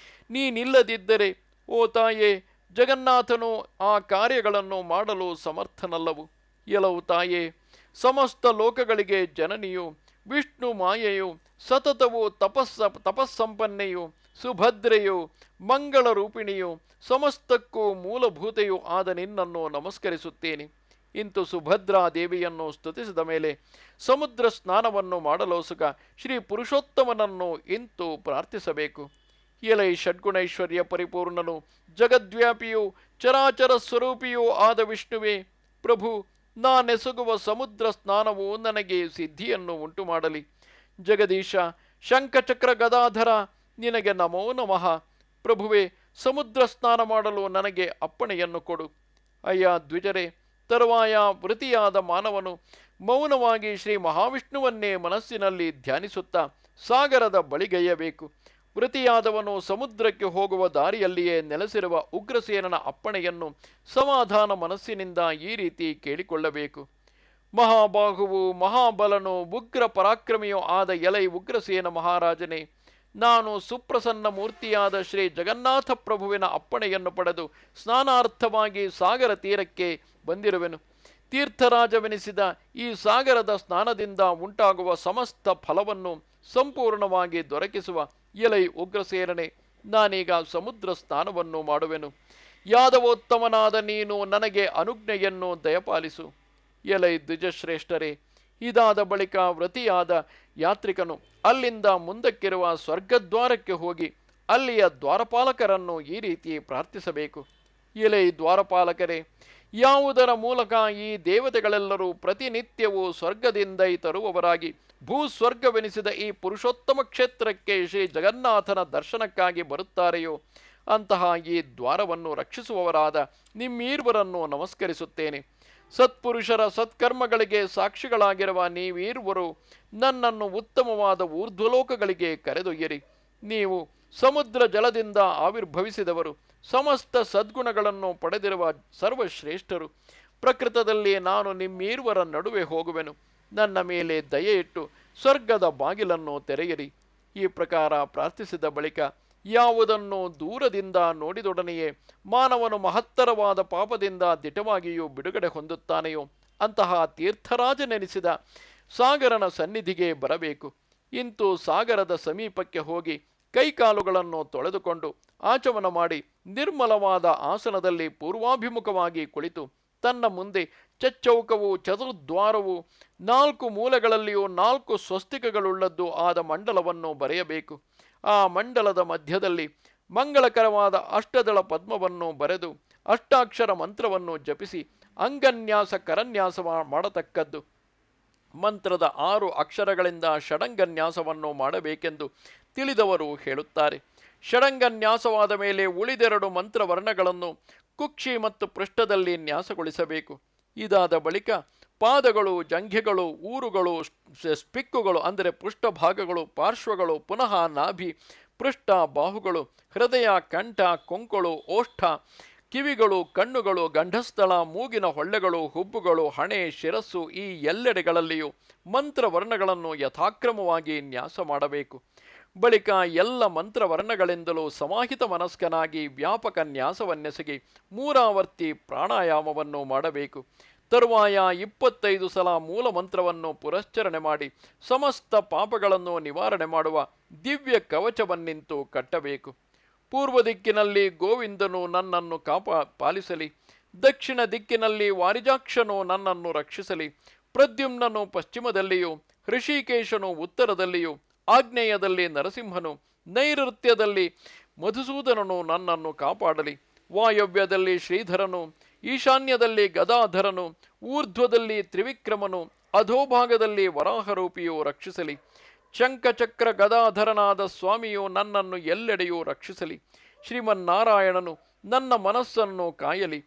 ನೀನಿಲ್ಲದಿದ್ದರೆ ಓ ತಾಯೇ, ಜಗನ್ನಾಥನು ಆ ಕಾರ್ಯಗಳನ್ನು ಮಾಡಲು ಸಮರ್ಥನಲ್ಲವು. ಎಲವು ತಾಯೇ, ಸಮಸ್ತ ಲೋಕಗಳಿಗೆ ಜನನಿಯು, ವಿಷ್ಣು ಮಾಯೆಯು, ಸತತವು ತಪಸ್ಸಂಪನ್ನೆಯು, ಸುಭದ್ರೆಯು, ಮಂಗಳ ರೂಪಿಣಿಯು, ಸಮಸ್ತಕ್ಕೂ ಮೂಲಭೂತೆಯೂ ಆದ ನಿನ್ನನ್ನು ನಮಸ್ಕರಿಸುತ್ತೇನೆ. ಇಂತು ಸುಭದ್ರಾ ದೇವಿಯನ್ನು ಸ್ತುತಿಸಿದ ಮೇಲೆ ಸಮುದ್ರ ಸ್ನಾನವನ್ನು ಮಾಡಲೋಸುಗ ಶ್ರೀ ಪುರುಷೋತ್ತಮನನ್ನು ಇಂತು ಪ್ರಾರ್ಥಿಸಬೇಕು. ಎಲೈ ಷಡ್ಗುಣೈಶ್ವರ್ಯ ಪರಿಪೂರ್ಣನು, ಜಗದ್ವ್ಯಾಪಿಯೂ ಚರಾಚರ ಸ್ವರೂಪಿಯೂ ಆದ ವಿಷ್ಣುವೇ, ಪ್ರಭು, ನಾನೆಸಗುವ ಸಮುದ್ರ ಸ್ನಾನವು ನನಗೆ ಸಿದ್ಧಿಯನ್ನು ಉಂಟು ಮಾಡಲಿ. ಜಗದೀಶ, ಶಂಖಚಕ್ರ ಗದಾಧರ, ನಿನಗೆ ನಮೋ ನಮಃ. ಪ್ರಭುವೇ, ಸಮುದ್ರ ಸ್ನಾನ ಮಾಡಲು ನನಗೆ ಅಪ್ಪಣೆಯನ್ನು ಕೊಡು. ಅಯ್ಯ ದ್ವಿಜರೇ, ತರುವಾಯ ವೃತಿಯಾದ ಮಾನವನು ಮೌನವಾಗಿ ಶ್ರೀ ಮಹಾವಿಷ್ಣುವನ್ನೇ ಮನಸ್ಸಿನಲ್ಲಿ ಧ್ಯಾನಿಸುತ್ತಾ ಸಾಗರದ ಬಳಿಗೈಯಬೇಕು. ವೃತಿಯಾದವನು ಸಮುದ್ರಕ್ಕೆ ಹೋಗುವ ದಾರಿಯಲ್ಲಿಯೇ ನೆಲೆಸಿರುವ ಉಗ್ರಸೇನನ ಅಪ್ಪಣೆಯನ್ನು ಸಮಾಧಾನ ಮನಸ್ಸಿನಿಂದ ಈ ರೀತಿ ಕೇಳಿಕೊಳ್ಳಬೇಕು. ಮಹಾಬಾಹುವು ಮಹಾಬಲನು ಉಗ್ರ ಪರಾಕ್ರಮಿಯೂ ಆದ ಎಲೈ ಉಗ್ರಸೇನ ಮಹಾರಾಜನೇ, ನಾನು ಸುಪ್ರಸನ್ನ ಮೂರ್ತಿಯಾದ ಶ್ರೀ ಜಗನ್ನಾಥ ಪ್ರಭುವಿನ ಅಪ್ಪಣೆಯನ್ನು ಪಡೆದು ಸ್ನಾನಾರ್ಥವಾಗಿ ಸಾಗರ ತೀರಕ್ಕೆ ಬಂದಿರುವೆನು. ತೀರ್ಥರಾಜವೆನಿಸಿದ ಈ ಸಾಗರದ ಸ್ನಾನದಿಂದ ಉಂಟಾಗುವ ಸಮಸ್ತ ಫಲವನ್ನು ಸಂಪೂರ್ಣವಾಗಿ ದೊರಕಿಸುವ ಎಲೈ ಉಗ್ರಸೇನನೇ, ನಾನೀಗ ಸಮುದ್ರ ಸ್ನಾನವನ್ನು ಮಾಡುವೆನು. ಯಾದವೋತ್ತಮನಾದ ನೀನು ನನಗೆ ಅನುಜ್ಞೆಯನ್ನು ದಯಪಾಲಿಸು. ಎಲೈ ದ್ವಿಜಶ್ರೇಷ್ಠರೇ, ಇದಾದ ಬಳಿಕ ವ್ರತಿಯಾದ ಯಾತ್ರಿಕನು ಅಲ್ಲಿಂದ ಮುಂದಕ್ಕಿರುವ ಸ್ವರ್ಗದ್ವಾರಕ್ಕೆ ಹೋಗಿ ಅಲ್ಲಿಯ ದ್ವಾರಪಾಲಕರನ್ನು ಈ ರೀತಿ ಪ್ರಾರ್ಥಿಸಬೇಕು. ಎಲೈ ದ್ವಾರಪಾಲಕರೇ, ಯಾವುದರ ಮೂಲಕ ಈ ದೇವತೆಗಳೆಲ್ಲರೂ ಪ್ರತಿನಿತ್ಯವೂ ಸ್ವರ್ಗದಿಂದ ತರುವವರಾಗಿ ಭೂಸ್ವರ್ಗವೆನಿಸಿದ ಈ ಪುರುಷೋತ್ತಮ ಕ್ಷೇತ್ರಕ್ಕೆ ಶ್ರೀ ಜಗನ್ನಾಥನ ದರ್ಶನಕ್ಕಾಗಿ ಬರುತ್ತಾರೆಯೋ ಅಂತಹ ಈ ದ್ವಾರವನ್ನು ರಕ್ಷಿಸುವವರಾದ ನಿಮ್ಮೀರ್ವರನ್ನು ನಮಸ್ಕರಿಸುತ್ತೇನೆ. ಸತ್ಪುರುಷರ ಸತ್ಕರ್ಮಗಳಿಗೆ ಸಾಕ್ಷಿಗಳಾಗಿರುವ ನೀವೀರ್ವರು ನನ್ನನ್ನು ಉತ್ತಮವಾದ ಊರ್ಧ್ವಲೋಕಗಳಿಗೆ ಕರೆದೊಯ್ಯಿರಿ. ನೀವು ಸಮುದ್ರ ಜಲದಿಂದ ಆವಿರ್ಭವಿಸಿದವರು, ಸಮಸ್ತ ಸದ್ಗುಣಗಳನ್ನು ಪಡೆದಿರುವ ಸರ್ವಶ್ರೇಷ್ಠರು. ಪ್ರಕೃತದಲ್ಲಿ ನಾನು ನಿಮ್ಮೀರ್ವರ ನಡುವೆ ಹೋಗುವೆನು. ನನ್ನ ಮೇಲೆ ದಯೆ ಇಟ್ಟು ಸ್ವರ್ಗದ ಬಾಗಿಲನ್ನು ತೆರೆಯಿರಿ. ಈ ಪ್ರಕಾರ ಪ್ರಾರ್ಥಿಸಿದ ಬಳಿಕ ಯಾವುದನ್ನು ದೂರದಿಂದ ನೋಡಿದೊಡನೆಯೇ ಮಾನವನು ಮಹತ್ತರವಾದ ಪಾಪದಿಂದ ದಿಟವಾಗಿಯೂ ಬಿಡುಗಡೆ ಹೊಂದುತ್ತಾನೆಯೋ ಅಂತಹ ತೀರ್ಥರಾಜನೆನಿಸಿದ ಸಾಗರನ ಸನ್ನಿಧಿಗೆ ಬರಬೇಕು. ಇಂತು ಸಾಗರದ ಸಮೀಪಕ್ಕೆ ಹೋಗಿ ಕೈಕಾಲುಗಳನ್ನು ತೊಳೆದುಕೊಂಡು ಆಚಮನ ಮಾಡಿ ನಿರ್ಮಲವಾದ ಆಸನದಲ್ಲಿ ಪೂರ್ವಾಭಿಮುಖವಾಗಿ ಕುಳಿತು ತನ್ನ ಮುಂದೆ ಚಚ್ಚೌಕವು ಚತುರ್ದ್ವಾರವು 4 ಮೂಲೆಗಳಲ್ಲಿಯೂ 4 ಸ್ವಸ್ತಿಕಗಳುಳ್ಳದ್ದು ಆದ ಮಂಡಲವನ್ನು ಬರೆಯಬೇಕು. ಆ ಮಂಡಲದ ಮಧ್ಯದಲ್ಲಿ ಮಂಗಳಕರವಾದ ಅಷ್ಟದಳ ಪದ್ಮವನ್ನು ಬರೆದು ಅಷ್ಟಾಕ್ಷರ ಮಂತ್ರವನ್ನು ಜಪಿಸಿ ಅಂಗನ್ಯಾಸ ಕರನ್ಯಾಸ ಮಾಡತಕ್ಕದ್ದು. ಮಂತ್ರದ 6 ಅಕ್ಷರಗಳಿಂದ ಷಡಂಗನ್ಯಾಸವನ್ನು ಮಾಡಬೇಕೆಂದು ತಿಳಿದವರು ಹೇಳುತ್ತಾರೆ. ಷಡಂಗನ್ಯಾಸವಾದ ಮೇಲೆ ಉಳಿದೆರಡು ಮಂತ್ರವರ್ಣಗಳನ್ನು ಕುಕ್ಷಿ ಮತ್ತು ಪೃಷ್ಠದಲ್ಲಿ ನ್ಯಾಸಗೊಳಿಸಬೇಕು. ಇದಾದ ಬಳಿಕ ಪಾದಗಳು, ಜಂಘೆಗಳು, ಊರುಗಳು, ಸ್ಪಿಕ್ಕುಗಳು ಅಂದರೆ ಪೃಷ್ಠಭಾಗಗಳು, ಪಾರ್ಶ್ವಗಳು, ಪುನಃ ನಾಭಿ, ಪೃಷ್ಠ, ಬಾಹುಗಳು, ಹೃದಯ, ಕಂಠ, ಕೊಂಕಳು, ಓಷ್ಠ, ಕಿವಿಗಳು, ಕಣ್ಣುಗಳು, ಗಂಢಸ್ಥಳ, ಮೂಗಿನ ಹೊಳ್ಳೆಗಳು, ಹುಬ್ಬುಗಳು, ಹಣೆ, ಶಿರಸ್ಸು ಈ ಎಲ್ಲೆಡೆಗಳಲ್ಲಿಯೂ ಮಂತ್ರವರ್ಣಗಳನ್ನು ಯಥಾಕ್ರಮವಾಗಿ ನ್ಯಾಸ ಮಾಡಬೇಕು. ಬಳಿಕ ಎಲ್ಲ ಮಂತ್ರವರ್ಣಗಳಿಂದಲೂ ಸಮಾಹಿತ ಮನಸ್ಕನಾಗಿ ವ್ಯಾಪಕ ನ್ಯಾಸವನ್ನೆಸಗಿ 3 ಆವರ್ತಿ ಪ್ರಾಣಾಯಾಮವನ್ನು ಮಾಡಬೇಕು. ತರುವಾಯ 25 ಸಲ ಮೂಲ ಮಂತ್ರವನ್ನು ಪುರಶ್ಚರಣೆ ಮಾಡಿ ಸಮಸ್ತ ಪಾಪಗಳನ್ನು ನಿವಾರಣೆ ಮಾಡುವ ದಿವ್ಯ ಕವಚವನ್ನಿಂತು ಕಟ್ಟಬೇಕು. ಪೂರ್ವ ದಿಕ್ಕಿನಲ್ಲಿ ಗೋವಿಂದನು ನನ್ನನ್ನು ಪಾಲಿಸಲಿ. ದಕ್ಷಿಣ ದಿಕ್ಕಿನಲ್ಲಿ ವಾರಿಜಾಕ್ಷನು ನನ್ನನ್ನು ರಕ್ಷಿಸಲಿ. ಪ್ರದ್ಯುಮ್ನನು ಪಶ್ಚಿಮದಲ್ಲಿಯೂ, ಹೃಷಿಕೇಶನು ಉತ್ತರದಲ್ಲಿಯೂ, ಆಗ್ನೇಯದಲ್ಲಿ ನರಸಿಂಹನು, ನೈಋತ್ಯದಲ್ಲಿ ಮಧುಸೂದನನು ನನ್ನನ್ನು ಕಾಪಾಡಲಿ. ವಾಯವ್ಯದಲ್ಲಿ ಶ್ರೀಧರನು, ಈಶಾನ್ಯದಲ್ಲಿ ಗದಾಧರನು, ಊರ್ಧ್ವದಲ್ಲಿ ತ್ರಿವಿಕ್ರಮನು, ಅಧೋಭಾಗದಲ್ಲಿ ವರಾಹರೂಪಿಯು ರಕ್ಷಿಸಲಿ. ಶಂಖಚಕ್ರ ಗದಾಧರನಾದ ಸ್ವಾಮಿಯು ನನ್ನನ್ನು ಎಲ್ಲೆಡೆಯೂ ರಕ್ಷಿಸಲಿ. ಶ್ರೀಮನ್ನಾರಾಯಣನು ನನ್ನ ಮನಸ್ಸನ್ನು ಕಾಯಲಿ.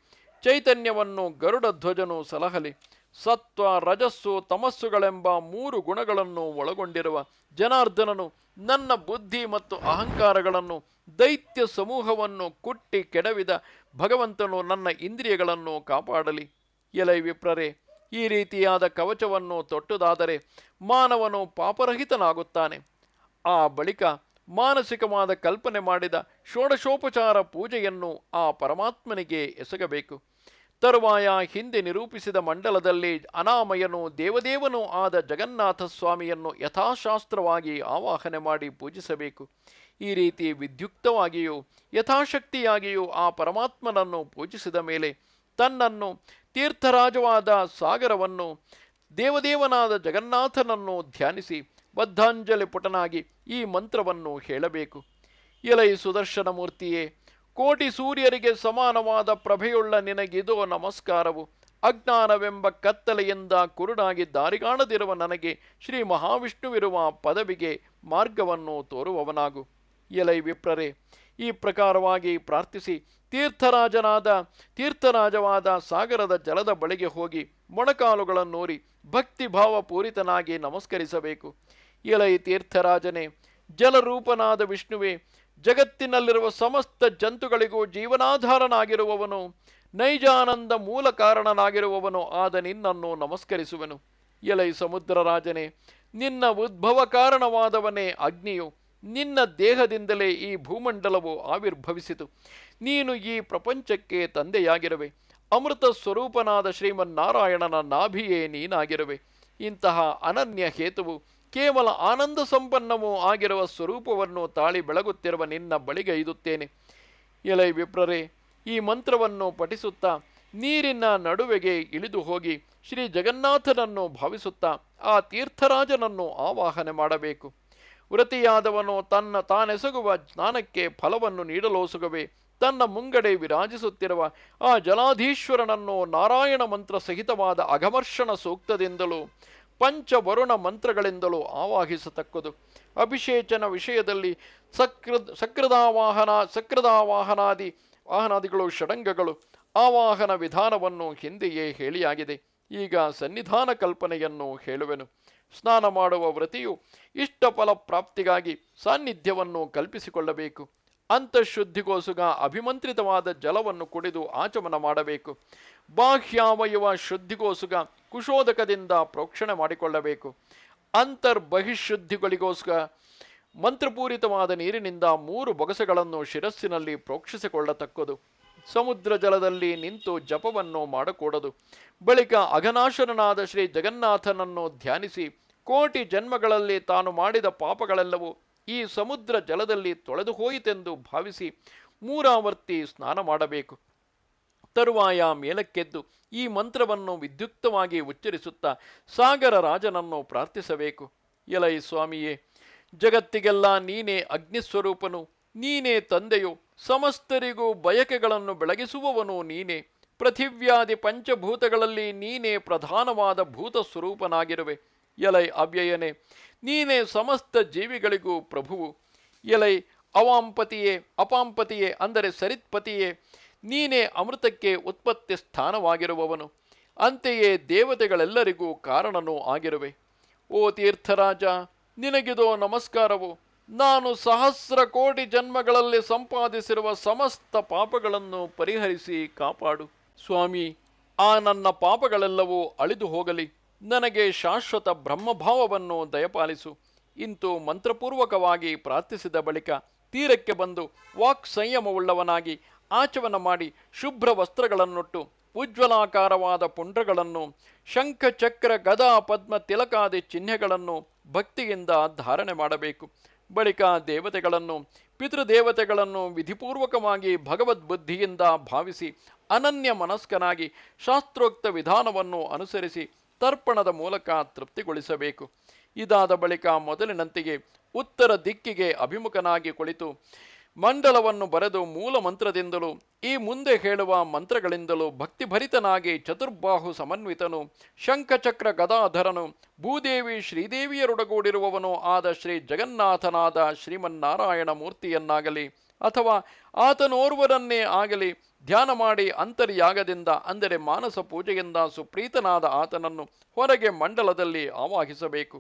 ಚೈತನ್ಯವನ್ನು ಗರುಡ ಧ್ವಜನು ಸಲಹಲಿ. ಸತ್ವ, ರಜಸ್ಸು, ತಮಸ್ಸುಗಳೆಂಬ 3 ಗುಣಗಳನ್ನು ಒಳಗೊಂಡಿರುವ ಜನಾರ್ದನನು ನನ್ನ ಬುದ್ಧಿ ಮತ್ತು ಅಹಂಕಾರಗಳನ್ನು, ದೈತ್ಯ ಸಮೂಹವನ್ನು ಕುಟ್ಟಿ ಕೆಡವಿದ ಭಗವಂತನು ನನ್ನ ಇಂದ್ರಿಯಗಳನ್ನು ಕಾಪಾಡಲಿ. ಎಲೈ ವಿಪ್ರರೇ, ಈ ರೀತಿಯಾದ ಕವಚವನ್ನು ತೊಟ್ಟುದಾದರೆ ಮಾನವನು ಪಾಪರಹಿತನಾಗುತ್ತಾನೆ. ಆ ಬಳಿಕ ಮಾನಸಿಕವಾದ ಕಲ್ಪನೆ ಮಾಡಿದ ಷೋಡಶೋಪಚಾರ ಪೂಜೆಯನ್ನು ಆ ಪರಮಾತ್ಮನಿಗೆ ಎಸಗಬೇಕು. ತರುವಾಯ ಹಿಂದೆ ನಿರೂಪಿಸಿದ ಮಂಡಲದಲ್ಲಿ ಅನಾಮಯನೂ ದೇವದೇವನೂ ಆದ ಜಗನ್ನಾಥ ಸ್ವಾಮಿಯನ್ನು ಯಥಾಶಾಸ್ತ್ರವಾಗಿ ಆವಾಹನೆ ಮಾಡಿ ಪೂಜಿಸಬೇಕು. ಈ ರೀತಿ ವಿದ್ಯುಕ್ತವಾಗಿಯೂ ಯಥಾಶಕ್ತಿಯಾಗಿಯೂ ಆ ಪರಮಾತ್ಮನನ್ನು ಪೂಜಿಸಿದ ಮೇಲೆ ತನ್ನನ್ನು, ತೀರ್ಥರಾಜವಾದ ಸಾಗರವನ್ನು, ದೇವದೇವನಾದ ಜಗನ್ನಾಥನನ್ನು ಧ್ಯಾನಿಸಿ ಬದ್ಧಾಂಜಲಿ ಪುಟನಾಗಿ ಈ ಮಂತ್ರವನ್ನು ಹೇಳಬೇಕು. ಎಲೈ ಸುದರ್ಶನ ಮೂರ್ತಿಯೇ, ಕೋಟಿ ಸೂರ್ಯರಿಗೆ ಸಮಾನವಾದ ಪ್ರಭೆಯುಳ್ಳ ನಿನಗಿದೋ ನಮಸ್ಕಾರವು. ಅಜ್ಞಾನವೆಂಬ ಕತ್ತಲೆಯಿಂದ ಕುರುಡಾಗಿ ದಾರಿಗಾಣದಿರುವ ನನಗೆ ಶ್ರೀ ಮಹಾವಿಷ್ಣುವಿರುವ ಪದವಿಗೆ ಮಾರ್ಗವನ್ನು ತೋರುವವನಾಗು. ಎಲೈ ವಿಪ್ರರೇ, ಈ ಪ್ರಕಾರವಾಗಿ ಪ್ರಾರ್ಥಿಸಿ ತೀರ್ಥರಾಜವಾದ ಸಾಗರದ ಜಲದ ಬಳಿಗೆ ಹೋಗಿ ಮೊಣಕಾಲುಗಳನ್ನೂರಿ ಭಕ್ತಿಭಾವಪೂರಿತನಾಗಿ ನಮಸ್ಕರಿಸಬೇಕು. ಎಲೈ ತೀರ್ಥರಾಜನೇ, ಜಲರೂಪನಾದ ವಿಷ್ಣುವೇ, ಜಗತ್ತಿನಲ್ಲಿರುವ ಸಮಸ್ತ ಜಂತುಗಳಿಗೂ ಜೀವನಾಧಾರನಾಗಿರುವವನು, ನೈಜಾನಂದ ಮೂಲ ಕಾರಣನಾಗಿರುವವನು ಆದ ನಿನ್ನನ್ನು ನಮಸ್ಕರಿಸುವೆನು. ಎಲೈ ಸಮುದ್ರರಾಜನೇ, ನಿನ್ನ ಉದ್ಭವ ಕಾರಣವಾದವನೇ ಅಗ್ನಿಯು. ನಿನ್ನ ದೇಹದಿಂದಲೇ ಈ ಭೂಮಂಡಲವು ಆವಿರ್ಭವಿಸಿತು. ನೀನು ಈ ಪ್ರಪಂಚಕ್ಕೆ ತಂದೆಯಾಗಿರುವೆ. ಅಮೃತ ಸ್ವರೂಪನಾದ ಶ್ರೀಮನ್ನಾರಾಯಣನ ನಾಭಿಯೇ ನೀನಾಗಿರುವೆ. ಇಂತಹ ಅನನ್ಯ ಹೇತುವು ಕೇವಲ ಆನಂದ ಸಂಪನ್ನವೂ ಆಗಿರುವ ಸ್ವರೂಪವನ್ನು ತಾಳಿ ಬೆಳಗುತ್ತಿರುವ ನಿನ್ನ ಬಳಿಗೈದುತ್ತೇನೆ. ಎಲೈ ವಿಪ್ರರೇ, ಈ ಮಂತ್ರವನ್ನು ಪಠಿಸುತ್ತಾ ನೀರಿನ ನಡುವೆಗೆ ಇಳಿದು ಹೋಗಿ ಶ್ರೀ ಜಗನ್ನಾಥನನ್ನು ಭಾವಿಸುತ್ತಾ ಆ ತೀರ್ಥರಾಜನನ್ನು ಆವಾಹನೆ ಮಾಡಬೇಕು. ವ್ರತಿಯಾದವನು ತಾನೆಸಗುವ ಸ್ನಾನಕ್ಕೆ ಫಲವನ್ನು ನೀಡಲೋಸುಗವೇ ತನ್ನ ಮುಂಗಡೆ ವಿರಾಜಿಸುತ್ತಿರುವ ಆ ಜಲಾಧೀಶ್ವರನನ್ನು ನಾರಾಯಣ ಮಂತ್ರ ಸಹಿತವಾದ ಅಘಮರ್ಷಣ ಸೂಕ್ತದಿಂದಲೂ ಪಂಚವರುಣ ಮಂತ್ರಗಳಿಂದಲೂ ಆವಾಹಿಸತಕ್ಕದು. ಅಭಿಷೇಚನ ವಿಷಯದಲ್ಲಿ ವಾಹನಾದಿಗಳು ಷಡಂಗಗಳು ಆವಾಹನ ವಿಧಾನವನ್ನು ಹಿಂದೆಯೇ ಹೇಳಿಯಾಗಿದೆ. ಈಗ ಸನ್ನಿಧಾನ ಕಲ್ಪನೆಯನ್ನು ಹೇಳುವೆನು. ಸ್ನಾನ ಮಾಡುವ ವ್ರತಿಯು ಇಷ್ಟಫಲ ಪ್ರಾಪ್ತಿಗಾಗಿ ಸಾನ್ನಿಧ್ಯವನ್ನು ಕಲ್ಪಿಸಿಕೊಳ್ಳಬೇಕು. ಅಂತಃಶುದ್ಧಿಗೋಸುಗ ಅಭಿಮಂತ್ರಿತವಾದ ಜಲವನ್ನು ಕುಡಿದು ಆಚಮನ ಮಾಡಬೇಕು. ಬಾಹ್ಯಾವಯವ ಶುದ್ಧಿಗೋಸುಗ ಕುಶೋದಕದಿಂದ ಪ್ರೋಕ್ಷಣೆ ಮಾಡಿಕೊಳ್ಳಬೇಕು. ಅಂತರ್ಬಹಿಶುದ್ಧಿಗಳಿಗೋಸ್ಕರ ಮಂತ್ರಪೂರಿತವಾದ ನೀರಿನಿಂದ 3 ಬೊಗಸೆಗಳನ್ನು ಶಿರಸ್ಸಿನಲ್ಲಿ ಪ್ರೋಕ್ಷಿಸಿಕೊಳ್ಳತಕ್ಕದು. ಸಮುದ್ರ ಜಲದಲ್ಲಿ ನಿಂತು ಜಪವನ್ನು ಮಾಡಕೂಡದು. ಬಳಿಕ ಅಘನಾಶನನಾದ ಶ್ರೀ ಜಗನ್ನಾಥನನ್ನು ಧ್ಯಾನಿಸಿ ಕೋಟಿ ಜನ್ಮಗಳಲ್ಲಿ ತಾನು ಮಾಡಿದ ಪಾಪಗಳೆಲ್ಲವೂ ಈ ಸಮುದ್ರ ಜಲದಲ್ಲಿ ತೊಳೆದು ಹೋಯಿತೆಂದು ಭಾವಿಸಿ 3 ಆವರ್ತಿ ಸ್ನಾನ ಮಾಡಬೇಕು. ತರುವಾಯ ಮೇಲಕ್ಕೆದ್ದು ಈ ಮಂತ್ರವನ್ನು ವಿದ್ಯುಕ್ತವಾಗಿ ಉಚ್ಚರಿಸುತ್ತಾ ಸಾಗರ ರಾಜನನ್ನು ಪ್ರಾರ್ಥಿಸಬೇಕು. ಎಲೈ ಸ್ವಾಮಿಯೇ, ಜಗತ್ತಿಗೆಲ್ಲ ನೀನೇ ಅಗ್ನಿಸ್ವರೂಪನು, ನೀನೇ ತಂದೆಯು, ಸಮಸ್ತರಿಗೂ ಬಯಕೆಗಳನ್ನು ಬೆಳಗಿಸುವವನು ನೀನೇ. ಪೃಥಿವ್ಯಾದಿ ಪಂಚಭೂತಗಳಲ್ಲಿ ನೀನೇ ಪ್ರಧಾನವಾದ ಭೂತ ಸ್ವರೂಪನಾಗಿರುವೆ. ಎಲೈ ಅವ್ಯಯನೇ, ನೀನೇ ಸಮಸ್ತ ಜೀವಿಗಳಿಗೂ ಪ್ರಭುವು. ಎಲೈ ಅಪಾಂಪತಿಯೇ ಅಂದರೆ ಸರಿತ್ಪತಿಯೇ, ನೀನೇ ಅಮೃತಕ್ಕೆ ಉತ್ಪತ್ತಿ ಸ್ಥಾನವಾಗಿರುವವನು. ಅಂತೆಯೇ ದೇವತೆಗಳೆಲ್ಲರಿಗೂ ಕಾರಣನೂ ಆಗಿರುವೆ. ಓ ತೀರ್ಥರಾಜ, ನಿನಗಿದೋ ನಮಸ್ಕಾರವು. ನಾನು ಸಹಸ್ರ ಕೋಟಿ ಜನ್ಮಗಳಲ್ಲಿ ಸಂಪಾದಿಸಿರುವ ಸಮಸ್ತ ಪಾಪಗಳನ್ನು ಪರಿಹರಿಸಿ ಕಾಪಾಡು. ಸ್ವಾಮಿ, ಆ ನನ್ನ ಪಾಪಗಳೆಲ್ಲವೂ ಅಳಿದು ಹೋಗಲಿ. ನನಗೆ ಶಾಶ್ವತ ಬ್ರಹ್ಮಭಾವವನ್ನು ದಯಪಾಲಿಸು. ಇಂತು ಮಂತ್ರಪೂರ್ವಕವಾಗಿ ಪ್ರಾರ್ಥಿಸಿದ ಬಳಿಕ ತೀರಕ್ಕೆ ಬಂದು ವಾಕ್ ಸಂಯಮವುಳ್ಳವನಾಗಿ ಆಚಮನ ಮಾಡಿ ಶುಭ್ರ ವಸ್ತ್ರಗಳನ್ನುಟ್ಟು ಉಜ್ವಲಾಕಾರವಾದ ಪುಂಡ್ರಗಳನ್ನು, ಶಂಖ ಚಕ್ರ ಗದಾ ಪದ್ಮ ತಿಲಕಾದಿ ಚಿಹ್ನೆಗಳನ್ನು ಭಕ್ತಿಯಿಂದ ಧಾರಣೆ ಮಾಡಬೇಕು. ಬಳಿಕ ದೇವತೆಗಳನ್ನು ಪಿತೃದೇವತೆಗಳನ್ನು ವಿಧಿಪೂರ್ವಕವಾಗಿ ಭಗವದ್ಬುದ್ಧಿಯಿಂದ ಭಾವಿಸಿ ಅನನ್ಯ ಮನಸ್ಕನಾಗಿ ಶಾಸ್ತ್ರೋಕ್ತ ವಿಧಾನವನ್ನು ಅನುಸರಿಸಿ ತರ್ಪಣದ ಮೂಲಕ ತೃಪ್ತಿಗೊಳಿಸಬೇಕು. ಇದಾದ ಬಳಿಕ ಮೊದಲಿನಂತೆಯೇ ಉತ್ತರ ದಿಕ್ಕಿಗೆ ಅಭಿಮುಖನಾಗಿ ಕುಳಿತು ಮಂಡಲವನ್ನು ಬರೆದು ಮೂಲ ಮಂತ್ರದಿಂದಲೂ ಈ ಮುಂದೆ ಹೇಳುವ ಮಂತ್ರಗಳಿಂದಲೂ ಭಕ್ತಿಭರಿತನಾಗಿ ಚತುರ್ಬಾಹು ಸಮನ್ವಿತನು, ಶಂಖಚಕ್ರ ಗದಾಧರನು, ಭೂದೇವಿ ಶ್ರೀದೇವಿಯರೊಡಗೂಡಿರುವವನು ಆದ ಶ್ರೀ ಜಗನ್ನಾಥನಾದ ಶ್ರೀಮನ್ನಾರಾಯಣ ಮೂರ್ತಿಯನ್ನಾಗಲಿ ಅಥವಾ ಆತನೋರ್ವರನ್ನೇ ಆಗಲಿ ಧ್ಯಾನ ಮಾಡಿ ಅಂತರ್ಯಾಗದಿಂದ ಅಂದರೆ ಮಾನಸ ಪೂಜೆಯಿಂದ ಸುಪ್ರೀತನಾದ ಆತನನ್ನು ಹೊರಗೆ ಮಂಡಲದಲ್ಲಿ ಆವಾಹಿಸಬೇಕು.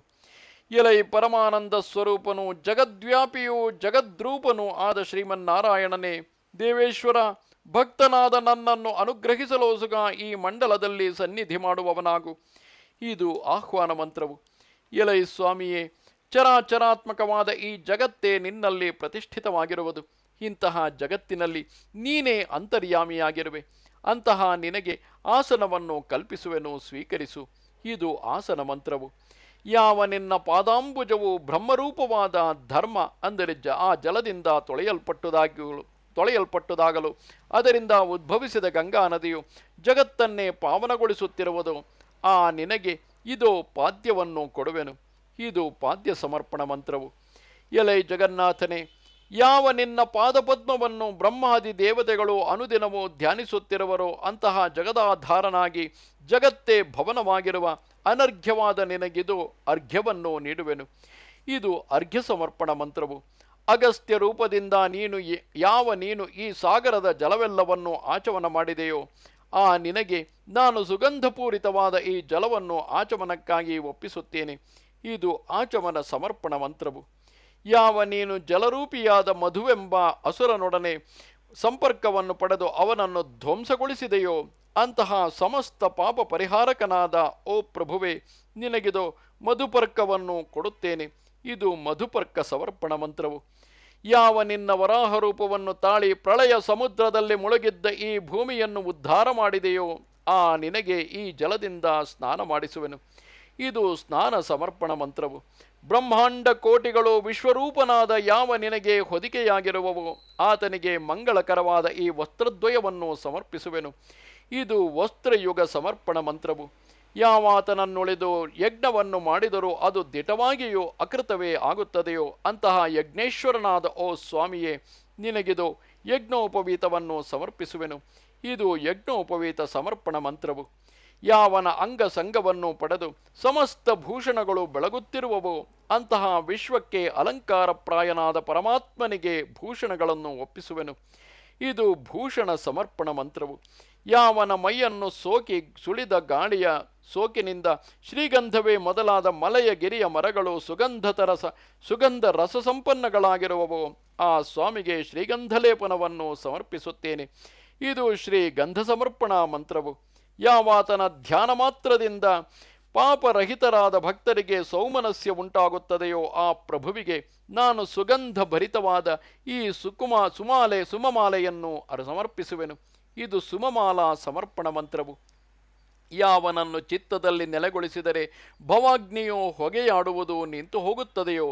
ಎಲೈ ಪರಮಾನಂದ ಸ್ವರೂಪನು, ಜಗದ್ವ್ಯಾಪಿಯೂ ಜಗದ್ರೂಪನೂ ಆದ ಶ್ರೀಮನ್ನಾರಾಯಣನೇ, ದೇವೇಶ್ವರ, ಭಕ್ತನಾದ ನನ್ನನ್ನು ಅನುಗ್ರಹಿಸಲೋಸುಗ ಈ ಮಂಡಲದಲ್ಲಿ ಸನ್ನಿಧಿ ಮಾಡುವವನಾಗು. ಇದು ಆಹ್ವಾನ ಮಂತ್ರವು. ಎಲೈ ಸ್ವಾಮಿಯೇ, ಚರಾಚರಾತ್ಮಕವಾದ ಈ ಜಗತ್ತೇ ನಿನ್ನಲ್ಲಿ ಪ್ರತಿಷ್ಠಿತವಾಗಿರುವುದು. ಇಂತಹ ಜಗತ್ತಿನಲ್ಲಿ ನೀನೇ ಅಂತರ್ಯಾಮಿಯಾಗಿರುವೆ. ಅಂತಹ ನಿನಗೆ ಆಸನವನ್ನು ಕಲ್ಪಿಸುವೆನು, ಸ್ವೀಕರಿಸು. ಇದು ಆಸನ ಮಂತ್ರವು. ಯಾವ ನಿನ್ನ ಪಾದಾಂಬುಜವು ಬ್ರಹ್ಮರೂಪವಾದ ಧರ್ಮ ಅಂದರೆ ಆ ಜಲದಿಂದ ತೊಳೆಯಲ್ಪಟ್ಟುದಾಗಲು ಅದರಿಂದ ಉದ್ಭವಿಸಿದ ಗಂಗಾ ನದಿಯು ಜಗತ್ತನ್ನೇ ಪಾವನಗೊಳಿಸುತ್ತಿರುವುದು, ಆ ನಿನಗೆ ಇದೋ ಪಾದ್ಯವನ್ನು ಕೊಡುವೆನು. ಇದು ಪಾದ್ಯ ಸಮರ್ಪಣ ಮಂತ್ರವು. ಎಲೈ ಜಗನ್ನಾಥನೇ, ಯಾವ ನಿನ್ನ ಪಾದಪದ್ಮವನ್ನು ಬ್ರಹ್ಮಾದಿ ದೇವತೆಗಳು ಅನುದಿನವೂ ಧ್ಯಾನಿಸುತ್ತಿರುವರೋ ಅಂತಹ ಜಗದಾಧಾರನಾಗಿ ಜಗತ್ತೇ ಭವನವಾಗಿರುವ ಅನರ್ಘ್ಯವಾದ ನಿನಗಿದು ಅರ್ಘ್ಯವನ್ನು ನೀಡುವೆನು. ಇದು ಅರ್ಘ್ಯ ಸಮರ್ಪಣ ಮಂತ್ರವು. ಅಗಸ್ತ್ಯ ರೂಪದಿಂದ ನೀನು ಈ ಸಾಗರದ ಜಲವೆಲ್ಲವನ್ನು ಆಚಮನ ಮಾಡಿದೆಯೋ ಆ ನಿನಗೆ ನಾನು ಸುಗಂಧಪೂರಿತವಾದ ಈ ಜಲವನ್ನು ಆಚಮನಕ್ಕಾಗಿ ಒಪ್ಪಿಸುತ್ತೇನೆ. ಇದು ಆಚಮನ ಸಮರ್ಪಣ ಮಂತ್ರವು. ಯಾವ ನೀನು ಜಲರೂಪಿಯಾದ ಮಧುವೆಂಬ ಅಸುರನೊಡನೆ ಸಂಪರ್ಕವನ್ನು ಪಡೆದು ಅವನನ್ನು ಧ್ವಂಸಗೊಳಿಸಿದೆಯೋ ಅಂತಹ ಸಮಸ್ತ ಪಾಪ ಪರಿಹಾರಕನಾದ ಓ ಪ್ರಭುವೆ, ನಿನಗಿದು ಮಧುಪರ್ಕವನ್ನು ಕೊಡುತ್ತೇನೆ. ಇದು ಮಧುಪರ್ಕ ಸಮರ್ಪಣ ಮಂತ್ರವು. ಯಾವ ನಿನ್ನ ವರಾಹ ರೂಪವನ್ನು ತಾಳಿ ಪ್ರಳಯ ಸಮುದ್ರದಲ್ಲಿ ಮುಳುಗಿದ್ದ ಈ ಭೂಮಿಯನ್ನು ಉದ್ಧಾರ ಮಾಡಿದೆಯೋ ಆ ನಿನಗೆ ಈ ಜಲದಿಂದ ಸ್ನಾನ ಮಾಡಿಸುವೆನು. ಇದು ಸ್ನಾನ ಸಮರ್ಪಣ ಮಂತ್ರವು. ಬ್ರಹ್ಮಾಂಡ ಕೋಟಿಗಳು ವಿಶ್ವರೂಪನಾದ ಯಾವ ನಿನಗೆ ಹೊದಿಕೆಯಾಗಿರುವವೋ ಆತನಿಗೆ ಮಂಗಳಕರವಾದ ಈ ವಸ್ತ್ರದ್ವಯವನ್ನು ಸಮರ್ಪಿಸುವೆನು. ಇದು ವಸ್ತ್ರಯುಗ ಸಮರ್ಪಣ ಮಂತ್ರವು. ಯಾವಾತನನ್ನುಳಿದು ಯಜ್ಞವನ್ನು ಮಾಡಿದರೂ ಅದು ದಿಟವಾಗಿಯೂ ಅಕೃತವೇ ಆಗುತ್ತದೆಯೋ ಅಂತಹ ಯಜ್ಞೇಶ್ವರನಾದ ಓ ಸ್ವಾಮಿಯೇ, ನಿನಗಿದು ಯಜ್ಞೋಪವೀತವನ್ನು ಸಮರ್ಪಿಸುವೆನು. ಇದು ಯಜ್ಞೋಪವೀತ ಸಮರ್ಪಣ ಮಂತ್ರವು. ಯಾವನ ಅಂಗ ಸಂಗವನ್ನು ಪಡೆದು ಸಮಸ್ತ ಭೂಷಣಗಳು ಬೆಳಗುತ್ತಿರುವವೋ ಅಂತಹ ವಿಶ್ವಕ್ಕೆ ಅಲಂಕಾರಪ್ರಾಯನಾದ ಪರಮಾತ್ಮನಿಗೆ ಭೂಷಣಗಳನ್ನು ಒಪ್ಪಿಸುವೆನು. ಇದು ಭೂಷಣ ಸಮರ್ಪಣ ಮಂತ್ರವು. ಯಾವನ ಮೈಯನ್ನು ಸೋಕಿ ಸುಳಿದ ಗಾಳಿಯ ಸೋಕಿನಿಂದ ಶ್ರೀಗಂಧವೇ ಮೊದಲಾದ ಮಲೆಯ ಗಿರಿಯ ಮರಗಳು ಸುಗಂಧ ರಸ ಸಂಪನ್ನಗಳಾಗಿರುವವೋ ಆ ಸ್ವಾಮಿಗೆ ಶ್ರೀಗಂಧಲೇಪನವನ್ನು ಸಮರ್ಪಿಸುತ್ತೇನೆ. ಇದು ಶ್ರೀಗಂಧ ಸಮರ್ಪಣಾ ಮಂತ್ರವು. ಯಾವಾತನ ಧ್ಯಾನ ಮಾತ್ರದಿಂದ ಪಾಪರಹಿತರಾದ ಭಕ್ತರಿಗೆ ಸೌಮನಸ್ಯ ಉಂಟಾಗುತ್ತದೆಯೋ ಆ ಪ್ರಭುವಿಗೆ ನಾನು ಸುಗಂಧ ಭರಿತವಾದ ಈ ಸುಮಮಾಲೆಯನ್ನು ಸಮರ್ಪಿಸುವೆನು. ಇದು ಸುಮಮಾಲಾ ಸಮರ್ಪಣ ಮಂತ್ರವು. ಯಾವನನ್ನು ಚಿತ್ತದಲ್ಲಿ ನೆಲೆಗೊಳಿಸಿದರೆ ಭವಾಗ್ನಿಯೋ ಹೊಗೆಯಾಡುವುದು ನಿಂತು ಹೋಗುತ್ತದೆಯೋ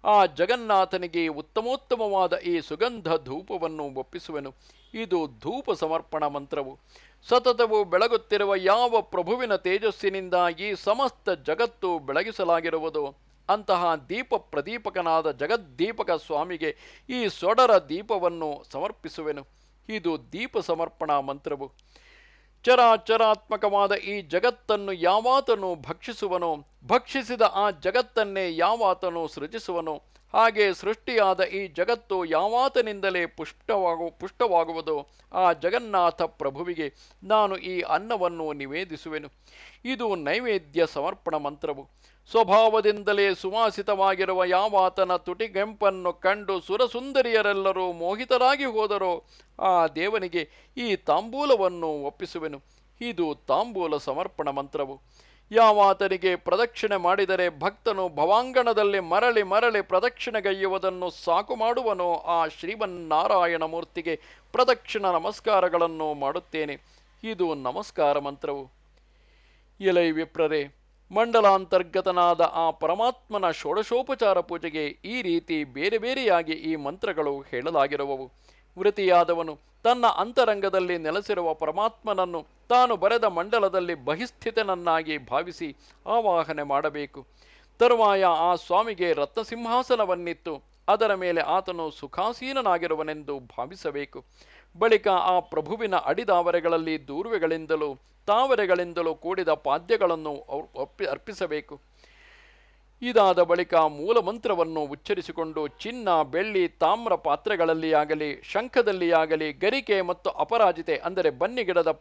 ಆ ಜಗನ್ನಾಥನಿಗೆ ಉತ್ತಮೋತ್ತಮವಾದ ಈ ಸುಗಂಧ ಧೂಪವನ್ನು ಒಪ್ಪಿಸುವೆನು. ಇದು ಧೂಪ ಸಮರ್ಪಣ ಮಂತ್ರವು. ಸತತವು ಬೆಳಗುತ್ತಿರುವ ಯಾವ ಪ್ರಭುವಿನ ತೇಜಸ್ಸಿನಿಂದ ಈ ಸಮಸ್ತ ಜಗತ್ತು ಬೆಳಗಿಸಲಾಗಿರುವುದೋ ಅಂತಹ ದೀಪ ಪ್ರದೀಪಕನಾದ ಜಗದ್ದೀಪಕ ಸ್ವಾಮಿಗೆ ಈ ಸೊಡರ ದೀಪವನ್ನು ಸಮರ್ಪಿಸುವೆನು. ಇದು ದೀಪ ಸಮರ್ಪಣಾ ಮಂತ್ರವು. ಚರಾಚರಾತ್ಮಕವಾದ ಈ ಜಗತ್ತನ್ನು ಯಾವಾತನು ಭಕ್ಷಿಸುವನೋ, ಭಕ್ಷಿಸಿದ ಆ ಜಗತ್ತನ್ನೇ ಯಾವಾತನು ಸೃಜಿಸುವನೋ, ಹಾಗೆ ಸೃಷ್ಟಿಯಾದ ಈ ಜಗತ್ತು ಯಾವಾತನಿಂದಲೇ ಪುಷ್ಟವಾಗುವುದೋ ಆ ಜಗನ್ನಾಥ ಪ್ರಭುವಿಗೆ ನಾನು ಈ ಅನ್ನವನ್ನು ನಿವೇದಿಸುವೆನು. ಇದು ನೈವೇದ್ಯ ಸಮರ್ಪಣ ಮಂತ್ರವು. ಸ್ವಭಾವದಿಂದಲೇ ಸುವಾಸಿತವಾಗಿರುವ ಯಾವಾತನ ತುಟಿಗೆಂಪನ್ನು ಕಂಡು ಸುರಸುಂದರಿಯರೆಲ್ಲರೂ ಮೋಹಿತರಾಗಿ ಹೋದರೋ ಆ ದೇವನಿಗೆ ಈ ತಾಂಬೂಲವನ್ನು ಒಪ್ಪಿಸುವೆನು. ಇದು ತಾಂಬೂಲ ಸಮರ್ಪಣ ಮಂತ್ರವು. ಯಾವಾತನಿಗೆ ಪ್ರದಕ್ಷಿಣೆ ಮಾಡಿದರೆ ಭಕ್ತನು ಭವಾಂಗಣದಲ್ಲಿ ಮರಳಿ ಮರಳಿ ಪ್ರದಕ್ಷಿಣೆಗೈಯುವುದನ್ನು ಸಾಕು ಮಾಡುವನೋ ಆ ಶ್ರೀಮನ್ನಾರಾಯಣ ಮೂರ್ತಿಗೆ ಪ್ರದಕ್ಷಿಣ ನಮಸ್ಕಾರಗಳನ್ನು ಮಾಡುತ್ತೇನೆ. ಇದು ನಮಸ್ಕಾರ ಮಂತ್ರವು. ಎಲೈ ವಿಪ್ರರೇ, ಮಂಡಲಾಂತರ್ಗತನಾದ ಆ ಪರಮಾತ್ಮನ ಷೋಡಶೋಪಚಾರ ಪೂಜೆಗೆ ಈ ರೀತಿ ಬೇರೆ ಬೇರೆಯಾಗಿ ಈ ಮಂತ್ರಗಳು ಹೇಳಲಾಗಿರುವವು. ವೃತಿಯಾದವನು ತನ್ನ ಅಂತರಂಗದಲ್ಲಿ ನೆಲೆಸಿರುವ ಪರಮಾತ್ಮನನ್ನು ತಾನು ಬರೆದ ಮಂಡಲದಲ್ಲಿ ಬಹಿಸ್ಥಿತನನ್ನಾಗಿ ಭಾವಿಸಿ ಆವಾಹನೆ ಮಾಡಬೇಕು. ತರುವಾಯ ಆ ಸ್ವಾಮಿಗೆ ರತ್ನಸಿಂಹಾಸನವನ್ನಿತ್ತು ಅದರ ಮೇಲೆ ಆತನು ಸುಖಾಸೀನನಾಗಿರುವನೆಂದು ಭಾವಿಸಬೇಕು. ಬಳಿಕ ಆ ಪ್ರಭುವಿನ ಅಡಿದಾವರೆಗಳಲ್ಲಿ ದೂರ್ವೆಗಳಿಂದಲೂ ತಾವರೆಗಳಿಂದಲೂ ಕೂಡಿದ ಪಾದ್ಯಗಳನ್ನು ಅರ್ಪಿಸಬೇಕು. ಇದಾದ ಬಳಿಕ ಮೂಲ ಮಂತ್ರವನ್ನು ಉಚ್ಚರಿಸಿಕೊಂಡು ಚಿನ್ನ, ಬೆಳ್ಳಿ, ತಾಮ್ರ ಪಾತ್ರೆಗಳಲ್ಲಿಯಾಗಲಿ, ಶಂಖದಲ್ಲಿಯಾಗಲಿ, ಗರಿಕೆ ಮತ್ತು ಅಪರಾಜಿತೆ ಅಂದರೆ ಬನ್ನಿಗಿಡದ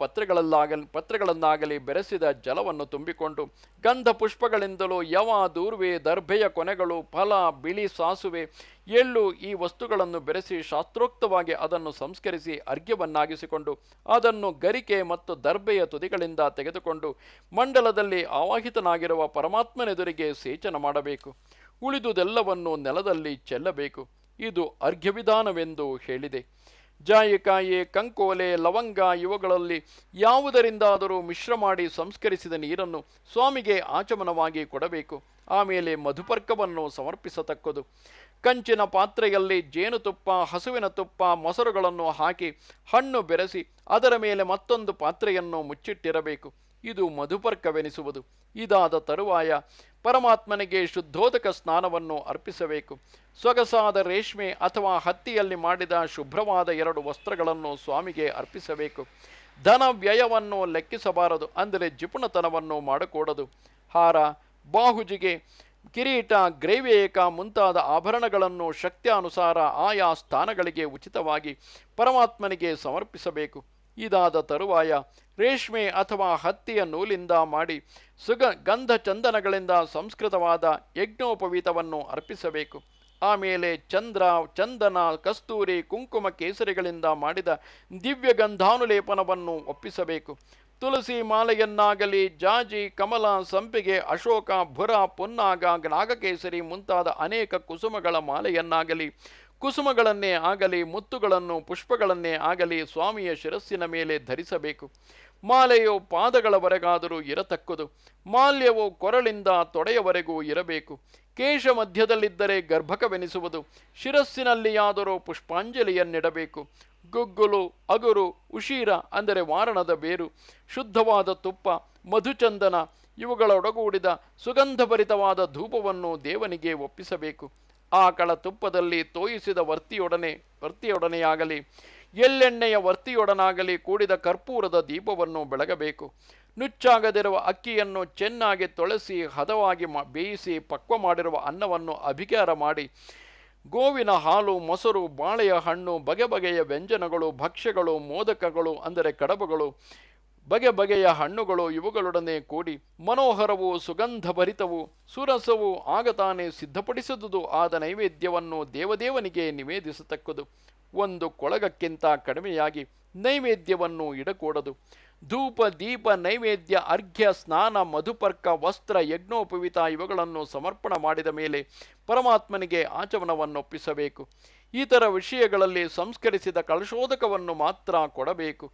ಪತ್ರೆಗಳನ್ನಾಗಲಿ ಬೆರೆಸಿದ ಜಲವನ್ನು ತುಂಬಿಕೊಂಡು ಗಂಧ ಪುಷ್ಪಗಳಿಂದಲೂ ಯವ, ದೂರ್ವೆ, ದರ್ಭೆಯ ಕೊನೆಗಳು, ಫಲ, ಬಿಳಿ ಸಾಸುವೆ, ಎಳ್ಳು ಈ ವಸ್ತುಗಳನ್ನು ಬೆರೆಸಿ ಶಾಸ್ತ್ರೋಕ್ತವಾಗಿ ಅದನ್ನು ಸಂಸ್ಕರಿಸಿ ಅರ್ಘ್ಯವನ್ನಾಗಿಸಿಕೊಂಡು ಅದನ್ನು ಗರಿಕೆ ಮತ್ತು ದರ್ಭೆಯ ತುದಿಗಳಿಂದ ತೆಗೆದುಕೊಂಡು ಮಂಡಲದಲ್ಲಿ ಆವಾಹಿತನಾಗಿರುವ ಪರಮಾತ್ಮನೆದುರಿಗೆ ಸೇಚನ ಮಾಡಬೇಕು. ಉಳಿದುದೆಲ್ಲವನ್ನು ನೆಲದಲ್ಲಿ ಚೆಲ್ಲಬೇಕು. ಇದು ಅರ್ಘ್ಯವಿಧಾನವೆಂದು ಹೇಳಿದೆ. ಜಾಯಿಕಾಯಿ, ಕಂಕೋಲೆ, ಲವಂಗ ಇವುಗಳಲ್ಲಿ ಯಾವುದರಿಂದಾದರೂ ಮಿಶ್ರ ಮಾಡಿ ಸಂಸ್ಕರಿಸಿದ ನೀರನ್ನು ಸ್ವಾಮಿಗೆ ಆಚಮನವಾಗಿ ಕೊಡಬೇಕು. ಆಮೇಲೆ ಮಧುಪರ್ಕವನ್ನು ಸಮರ್ಪಿಸತಕ್ಕದು. ಕಂಚಿನ ಪಾತ್ರೆಯಲ್ಲಿ ಜೇನುತುಪ್ಪ, ಹಸುವಿನ ತುಪ್ಪ, ಮೊಸರುಗಳನ್ನು ಹಾಕಿ ಹಣ್ಣು ಬೆರೆಸಿ ಅದರ ಮೇಲೆ ಮತ್ತೊಂದು ಪಾತ್ರೆಯನ್ನು ಮುಚ್ಚಿಟ್ಟಿರಬೇಕು. ಇದು ಮಧುಪರ್ಕವೆನಿಸುವುದು. ಇದಾದ ತರುವಾಯ ಪರಮಾತ್ಮನಿಗೆ ಶುದ್ಧೋದಕ ಸ್ನಾನವನ್ನು ಅರ್ಪಿಸಬೇಕು. ಸೊಗಸಾದ ರೇಷ್ಮೆ ಅಥವಾ ಹತ್ತಿಯಲ್ಲಿ ಮಾಡಿದ ಶುಭ್ರವಾದ 2 ವಸ್ತ್ರಗಳನ್ನು ಸ್ವಾಮಿಗೆ ಅರ್ಪಿಸಬೇಕು. ಧನ ವ್ಯಯವನ್ನು ಲೆಕ್ಕಿಸಬಾರದು, ಅಂದರೆ ಜಿಪುಣತನವನ್ನು ಮಾಡಕೂಡದು. ಹಾರ, ಬಾಹುಜಿಗೆ, ಕಿರೀಟ, ಗ್ರೈವೇಕ ಮುಂತಾದ ಆಭರಣಗಳನ್ನು ಶಕ್ತ್ಯಾನುಸಾರ ಆಯಾ ಸ್ಥಾನಗಳಿಗೆ ಉಚಿತವಾಗಿ ಪರಮಾತ್ಮನಿಗೆ ಸಮರ್ಪಿಸಬೇಕು. ಇದಾದ ತರುವಾಯ ರೇಷ್ಮೆ ಅಥವಾ ಹತ್ತಿಯ ನೂಲಿಂದ ಮಾಡಿ ಗಂಧ ಚಂದನಗಳಿಂದ ಸಂಸ್ಕೃತವಾದ ಯಜ್ಞೋಪವೀತವನ್ನು ಅರ್ಪಿಸಬೇಕು. ಆಮೇಲೆ ಚಂದನ, ಕಸ್ತೂರಿ, ಕುಂಕುಮ, ಕೇಸರಿಗಳಿಂದ ಮಾಡಿದ ದಿವ್ಯ ಗಂಧಾನುಲೇಪನವನ್ನು ಒಪ್ಪಿಸಬೇಕು. ತುಳಸಿ ಮಾಲೆಯನ್ನಾಗಲಿ, ಜಾಜಿ, ಕಮಲ, ಸಂಪಿಗೆ, ಅಶೋಕ, ಭುರ, ಪುನ್ನಾಗ, ನಾಗಕೇಸರಿ ಮುಂತಾದ ಅನೇಕ ಕುಸುಮಗಳ ಮಾಲೆಯನ್ನಾಗಲಿ, ಕುಸುಮಗಳನ್ನೇ ಆಗಲಿ, ಮುತ್ತುಗಳನ್ನು, ಪುಷ್ಪಗಳನ್ನೇ ಆಗಲಿ ಸ್ವಾಮಿಯ ಶಿರಸ್ಸಿನ ಮೇಲೆ ಧರಿಸಬೇಕು. ಮಾಲೆಯು ಪಾದಗಳವರೆಗಾದರೂ ಇರತಕ್ಕದು. ಮಾಲ್ಯವು ಕೊರಳಿಂದ ತೊಡೆಯವರೆಗೂ ಇರಬೇಕು. ಕೇಶ ಮಧ್ಯದಲ್ಲಿದ್ದರೆ ಗರ್ಭಕವೆನಿಸುವುದು. ಶಿರಸ್ಸಿನಲ್ಲಿಯಾದರೂ ಪುಷ್ಪಾಂಜಲಿಯನ್ನಿಡಬೇಕು. ಗುಗ್ಗುಲು, ಅಗುರು, ಉಶೀರ ಅಂದರೆ ವಾರಣದ ಬೇರು, ಶುದ್ಧವಾದ ತುಪ್ಪ, ಮಧುಚಂದನ ಇವುಗಳೊಡಗೂಡಿದ ಸುಗಂಧಭರಿತವಾದ ಧೂಪವನ್ನು ದೇವನಿಗೆ ಒಪ್ಪಿಸಬೇಕು. ಆಕಳ ತುಪ್ಪದಲ್ಲಿ ತೋಯಿಸಿದ ವರ್ತಿಯೊಡನೆಯಾಗಲಿ, ಎಳ್ಳೆಣ್ಣೆಯ ವರ್ತಿಯೊಡನಾಗಲಿ ಕೂಡಿದ ಕರ್ಪೂರದ ದೀಪವನ್ನು ಬೆಳಗಬೇಕು. ನುಚ್ಚಾಗದಿರುವ ಅಕ್ಕಿಯನ್ನು ಚೆನ್ನಾಗಿ ತೊಳೆಸಿ ಹದವಾಗಿ ಬೇಯಿಸಿ ಪಕ್ವ ಮಾಡಿರುವ ಅನ್ನವನ್ನು ಅಭಿಚಾರ ಮಾಡಿ, ಗೋವಿನ ಹಾಲು, ಮೊಸರು, ಬಾಳೆಯ ಹಣ್ಣು, ಬಗೆ ಬಗೆಯ ವ್ಯಂಜನಗಳು, ಭಕ್ಷ್ಯಗಳು, ಮೋದಕಗಳು ಅಂದರೆ ಕಡಬಗಳು, ಬಗೆ ಬಗೆಯ ಹಣ್ಣುಗಳು ಇವುಗಳೊಡನೆ ಕೂಡಿ ಮನೋಹರವೂ ಸುಗಂಧಭರಿತವೂ ಸುರಸವೂ ಆಗತಾನೆ ಸಿದ್ಧಪಡಿಸಿದುದು ಆದ ನೈವೇದ್ಯವನ್ನು ದೇವದೇವನಿಗೆ ನಿವೇದಿಸತಕ್ಕದು. ಒಂದು ಕೊಳಗಕ್ಕಿಂತ ಕಡಿಮೆಯಾಗಿ ನೈವೇದ್ಯವನ್ನು ಇಡಕೂಡದು. ಧೂಪ, ದೀಪ, ನೈವೇದ್ಯ, ಅರ್ಘ್ಯ, ಸ್ನಾನ, ಮಧುಪರ್ಕ, ವಸ್ತ್ರ, ಯಜ್ಞೋಪವೀತ ಇವುಗಳನ್ನು ಸಮರ್ಪಣ ಮಾಡಿದ ಮೇಲೆ ಪರಮಾತ್ಮನಿಗೆ ಆಚಮನವನ್ನೊಪ್ಪಿಸಬೇಕು. ಇತರ ವಿಷಯಗಳಲ್ಲಿ ಸಂಸ್ಕರಿಸಿದ ಕಳಶೋದಕವನ್ನು ಮಾತ್ರ ಕೊಡಬೇಕು.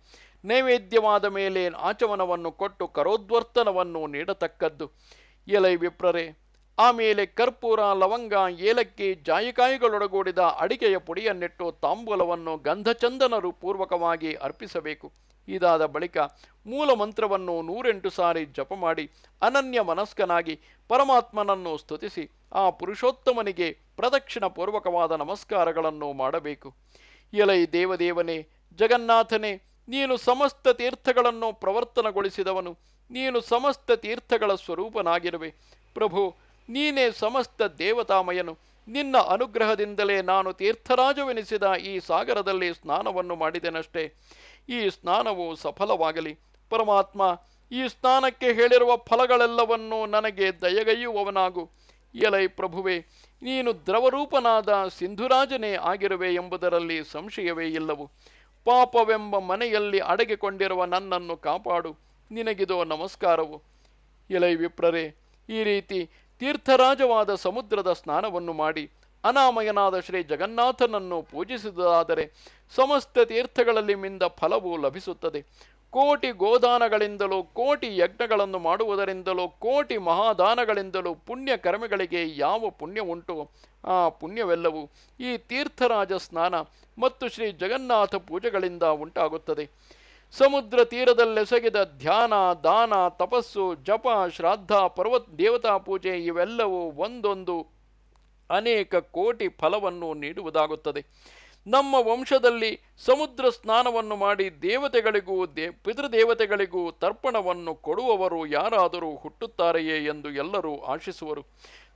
ನೈವೇದ್ಯವಾದ ಮೇಲೆ ಆಚಮನವನ್ನು ಕೊಟ್ಟು ಕರೋದ್ವರ್ತನವನ್ನು ನೀಡತಕ್ಕದ್ದು. ಎಲೈ ವಿಪ್ರರೆ, ಆಮೇಲೆ ಕರ್ಪೂರ, ಲವಂಗ, ಏಲಕ್ಕಿ, ಜಾಯಿಕಾಯಿಗಳೊಡಗೂಡಿದ ಅಡಿಕೆಯ ಪುಡಿಯನ್ನಿಟ್ಟು ತಾಂಬೂಲವನ್ನು ಗಂಧಚಂದನರು ಪೂರ್ವಕವಾಗಿ ಅರ್ಪಿಸಬೇಕು. ಇದಾದ ಬಳಿಕ ಮೂಲ ಮಂತ್ರವನ್ನು 108 ಸಾರಿ ಜಪ ಮಾಡಿ ಅನನ್ಯ ಮನಸ್ಕನಾಗಿ ಪರಮಾತ್ಮನನ್ನು ಸ್ತುತಿಸಿ ಆ ಪುರುಷೋತ್ತಮನಿಗೆ ಪ್ರದಕ್ಷಿಣ ಪೂರ್ವಕವಾದ ನಮಸ್ಕಾರಗಳನ್ನು ಮಾಡಬೇಕು. ಎಲೈ ದೇವದೇವನೇ, ಜಗನ್ನಾಥನೇ, ನೀನು ಸಮಸ್ತ ತೀರ್ಥಗಳನ್ನು ಪ್ರವರ್ತನಗೊಳಿಸಿದವನು. ನೀನು ಸಮಸ್ತ ತೀರ್ಥಗಳ ಸ್ವರೂಪನಾಗಿರುವೆ. ಪ್ರಭು, ನೀನೇ ಸಮಸ್ತ ದೇವತಾಮಯನು. ನಿನ್ನ ಅನುಗ್ರಹದಿಂದಲೇ ನಾನು ತೀರ್ಥರಾಜವೆನಿಸಿದ ಈ ಸಾಗರದಲ್ಲಿ ಸ್ನಾನವನ್ನು ಮಾಡಿದೆನಷ್ಟೇ. ಈ ಸ್ನಾನವು ಸಫಲವಾಗಲಿ. ಪರಮಾತ್ಮ, ಈ ಸ್ನಾನಕ್ಕೆ ಹೇಳಿರುವ ಫಲಗಳೆಲ್ಲವನ್ನೂ ನನಗೆ ದಯಗೈಯುವವನಾಗು. ಎಲೈ ಪ್ರಭುವೆ, ನೀನು ದ್ರವರೂಪನಾದ ಸಿಂಧುರಾಜನೇ ಆಗಿರುವೆ ಎಂಬುದರಲ್ಲಿ ಸಂಶಯವೇ ಇಲ್ಲವು. ಪಾಪವೆಂಬ ಮನೆಯಲ್ಲಿ ಅಡಗಿಕೊಂಡಿರುವ ನನ್ನನ್ನು ಕಾಪಾಡು. ನಿನಗಿದೋ ನಮಸ್ಕಾರವು. ಎಲೈ ವಿಪ್ರರೆ, ಈ ರೀತಿ ತೀರ್ಥರಾಜವಾದ ಸಮುದ್ರದ ಸ್ನಾನವನ್ನು ಮಾಡಿ ಅನಾಮಯನಾದ ಶ್ರೀ ಜಗನ್ನಾಥನನ್ನು ಪೂಜಿಸಿದಾದರೆ ಸಮಸ್ತ ತೀರ್ಥಗಳಲ್ಲಿ ಮಿಂದ ಫಲವು ಲಭಿಸುತ್ತದೆ. ಕೋಟಿ ಗೋದಾನಗಳಿಂದಲೂ, ಕೋಟಿ ಯಜ್ಞಗಳನ್ನು ಮಾಡುವುದರಿಂದಲೂ, ಕೋಟಿ ಮಹಾದಾನಗಳಿಂದಲೂ ಪುಣ್ಯ ಕರ್ಮಗಳಿಗೆ ಯಾವ ಪುಣ್ಯ ಉಂಟು ಆ ಪುಣ್ಯವೆಲ್ಲವೂ ಈ ತೀರ್ಥರಾಜ ಸ್ನಾನ ಮತ್ತು ಶ್ರೀ ಜಗನ್ನಾಥ ಪೂಜೆಗಳಿಂದ ಉಂಟಾಗುತ್ತದೆ. ಸಮುದ್ರ ತೀರದಲ್ಲೆಸಗಿದ ಧ್ಯಾನ, ದಾನ, ತಪಸ್ಸು, ಜಪ, ಶ್ರಾದ್ದ, ದೇವತಾ ಪೂಜೆ ಇವೆಲ್ಲವೂ ಒಂದೊಂದು ಅನೇಕ ಕೋಟಿ ಫಲವನ್ನು ನೀಡುವುದಾಗುತ್ತದೆ. ನಮ್ಮ ವಂಶದಲ್ಲಿ ಸಮುದ್ರ ಸ್ನಾನವನ್ನು ಮಾಡಿ ದೇವತೆಗಳಿಗೂ ಪಿತೃದೇವತೆಗಳಿಗೂ ತರ್ಪಣವನ್ನು ಕೊಡುವವರು ಯಾರಾದರೂ ಹುಟ್ಟುತ್ತಾರೆಯೇ ಎಂದು ಎಲ್ಲರೂ ಆಶಿಸುವರು.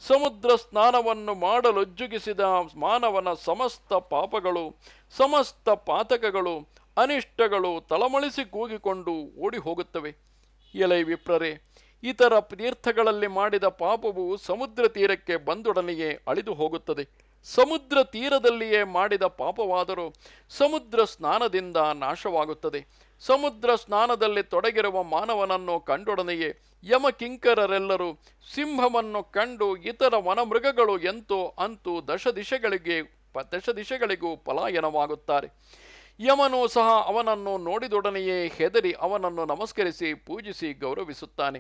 ಸಮುದ್ರ ಸ್ನಾನವನ್ನು ಮಾಡಲೊಜ್ಜುಗಿಸಿದ ಮಾನವನ ಸಮಸ್ತ ಪಾಪಗಳು, ಸಮಸ್ತ ಪಾತಕಗಳು, ಅನಿಷ್ಟಗಳು ತಳಮಳಿಸಿ ಕೂಗಿಕೊಂಡು ಓಡಿ ಹೋಗುತ್ತವೆ. ಎಲೈ ವಿಪ್ರರೆ, ಇತರ ತೀರ್ಥಗಳಲ್ಲಿ ಮಾಡಿದ ಪಾಪವು ಸಮುದ್ರ ತೀರಕ್ಕೆ ಬಂದೊಡನೆಯೇ ಅಳಿದು ಹೋಗುತ್ತದೆ. ಸಮುದ್ರ ತೀರದಲ್ಲಿಯೇ ಮಾಡಿದ ಪಾಪವಾದರೂ ಸಮುದ್ರ ಸ್ನಾನದಿಂದ ನಾಶವಾಗುತ್ತದೆ. ಸಮುದ್ರ ಸ್ನಾನದಲ್ಲಿ ತೊಡಗಿರುವ ಮಾನವನನ್ನು ಕಂಡೊಡನೆಯೇ ಯಮಕಿಂಕರರೆಲ್ಲರೂ ಸಿಂಹವನ್ನು ಕಂಡು ಇತರ ವನಮೃಗಗಳು ಎಂತೋ ಅಂತೂ ದಶ ದಿಶೆಗಳಿಗೂ ಪಲಾಯನವಾಗುತ್ತಾರೆ. ಯಮನು ಸಹ ಅವನನ್ನು ನೋಡಿದೊಡನೆಯೇ ಹೆದರಿ ಅವನನ್ನು ನಮಸ್ಕರಿಸಿ ಪೂಜಿಸಿ ಗೌರವಿಸುತ್ತಾನೆ.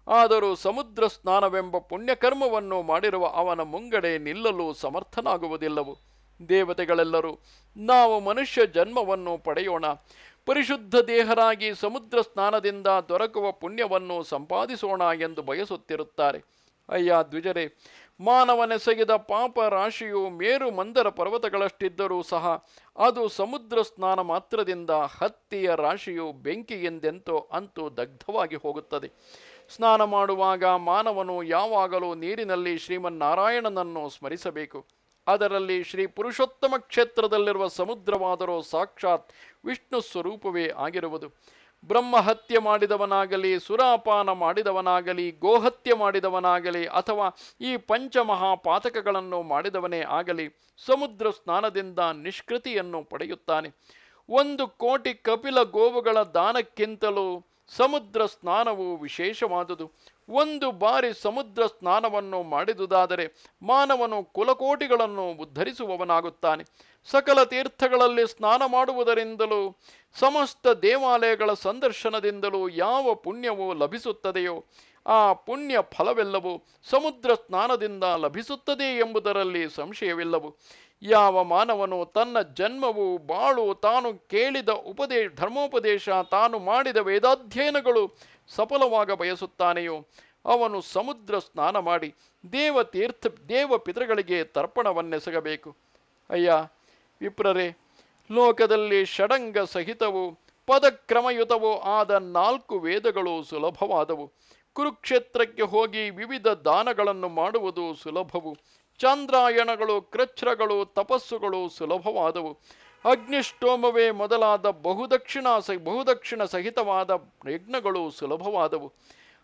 ಆದರೂ ಸಮುದ್ರ ಸ್ನಾನವೆಂಬ ಪುಣ್ಯಕರ್ಮವನ್ನು ಮಾಡಿರುವ ಅವನ ಮುಂಗಡೆ ನಿಲ್ಲಲು ಸಮರ್ಥನಾಗುವುದಿಲ್ಲವು. ದೇವತೆಗಳೆಲ್ಲರೂ ನಾವು ಮನುಷ್ಯ ಜನ್ಮವನ್ನು ಪಡೆಯೋಣ, ಪರಿಶುದ್ಧ ದೇಹರಾಗಿ ಸಮುದ್ರ ಸ್ನಾನದಿಂದ ದೊರಕುವ ಪುಣ್ಯವನ್ನು ಸಂಪಾದಿಸೋಣ ಎಂದು ಬಯಸುತ್ತಿರುತ್ತಾರೆ. ಅಯ್ಯ ದ್ವಿಜರೇ, ಮಾನವನೆಸಗಿದ ಪಾಪ ರಾಶಿಯು ಮೇರು ಮಂದರ ಪರ್ವತಗಳಷ್ಟಿದ್ದರೂ ಸಹ ಅದು ಸಮುದ್ರ ಸ್ನಾನ ಮಾತ್ರದಿಂದ ಹತ್ತಿಯ ರಾಶಿಯು ಬೆಂಕಿ ಎಂದೆಂತೋ ಅಂತೂ ದಗ್ಧವಾಗಿ ಹೋಗುತ್ತದೆ. ಸ್ನಾನ ಮಾಡುವಾಗ ಮಾನವನು ಯಾವಾಗಲೂ ನೀರಿನಲ್ಲಿ ಶ್ರೀಮನ್ನಾರಾಯಣನನ್ನು ಸ್ಮರಿಸಬೇಕು. ಅದರಲ್ಲಿ ಶ್ರೀ ಪುರುಷೋತ್ತಮ ಕ್ಷೇತ್ರದಲ್ಲಿರುವ ಸಮುದ್ರವಾದರೂ ಸಾಕ್ಷಾತ್ ವಿಷ್ಣು ಸ್ವರೂಪವೇ ಆಗಿರುವುದು. ಬ್ರಹ್ಮಹತ್ಯೆ ಮಾಡಿದವನಾಗಲಿ, ಸುರಾಪಾನ ಮಾಡಿದವನಾಗಲಿ, ಗೋಹತ್ಯೆ ಮಾಡಿದವನಾಗಲಿ ಅಥವಾ ಈ ಪಂಚಮಹಾಪಾತಕಗಳನ್ನು ಮಾಡಿದವನೇ ಆಗಲಿ ಸಮುದ್ರ ಸ್ನಾನದಿಂದ ನಿಷ್ಕೃತಿಯನ್ನು ಪಡೆಯುತ್ತಾನೆ. 1,000,000 ಕಪಿಲ ಗೋವುಗಳ ದಾನಕ್ಕಿಂತಲೂ ಸಮುದ್ರ ಸ್ನಾನವು ವಿಶೇಷವಾದುದು. ಒಂದು ಬಾರಿ ಸಮುದ್ರ ಸ್ನಾನವನ್ನು ಮಾಡಿದುದಾದರೆ ಮಾನವನು ಕುಲಕೋಟಿಗಳನ್ನು ಉದ್ಧರಿಸುವವನಾಗುತ್ತಾನೆ. ಸಕಲ ತೀರ್ಥಗಳಲ್ಲಿ ಸ್ನಾನ ಮಾಡುವುದರಿಂದಲೂ ಸಮಸ್ತ ದೇವಾಲಯಗಳ ಸಂದರ್ಶನದಿಂದಲೂ ಯಾವ ಪುಣ್ಯವು ಲಭಿಸುತ್ತದೆಯೋ ಆ ಪುಣ್ಯ ಫಲವೆಲ್ಲವೂ ಸಮುದ್ರ ಸ್ನಾನದಿಂದ ಲಭಿಸುತ್ತದೆ ಎಂಬುದರಲ್ಲಿ ಸಂಶಯವಿಲ್ಲವು. ಯಾವ ಮಾನವನು ತನ್ನ ಜನ್ಮವು, ಬಾಳು, ತಾನು ಕೇಳಿದ ಧರ್ಮೋಪದೇಶ, ತಾನು ಮಾಡಿದ ವೇದಾಧ್ಯಯನಗಳು ಸಫಲವಾಗ ಬಯಸುತ್ತಾನೆಯೋ ಅವನು ಸಮುದ್ರ ಸ್ನಾನ ಮಾಡಿ ದೇವ ಪಿತೃಗಳಿಗೆ ತರ್ಪಣವನ್ನೆಸಗಬೇಕು. ಅಯ್ಯ ವಿಪ್ರರೇ, ಲೋಕದಲ್ಲಿ ಷಡಂಗ ಸಹಿತವೂ ಪದಕ್ರಮಯುತವೂ ಆದ 4 ವೇದಗಳು ಸುಲಭವಾದವು. ಕುರುಕ್ಷೇತ್ರಕ್ಕೆ ಹೋಗಿ ವಿವಿಧ ದಾನಗಳನ್ನು ಮಾಡುವುದು ಸುಲಭವು. ಚಾಂದ್ರಾಯಣಗಳು, ಕೃಚ್ಛ್ರಗಳು, ತಪಸ್ಸುಗಳು ಸುಲಭವಾದವು. ಅಗ್ನಿಷ್ಟೋಮವೇ ಮೊದಲಾದ ಬಹುದಕ್ಷಿಣ ಸಹಿತವಾದ ಯಜ್ಞಗಳು ಸುಲಭವಾದವು.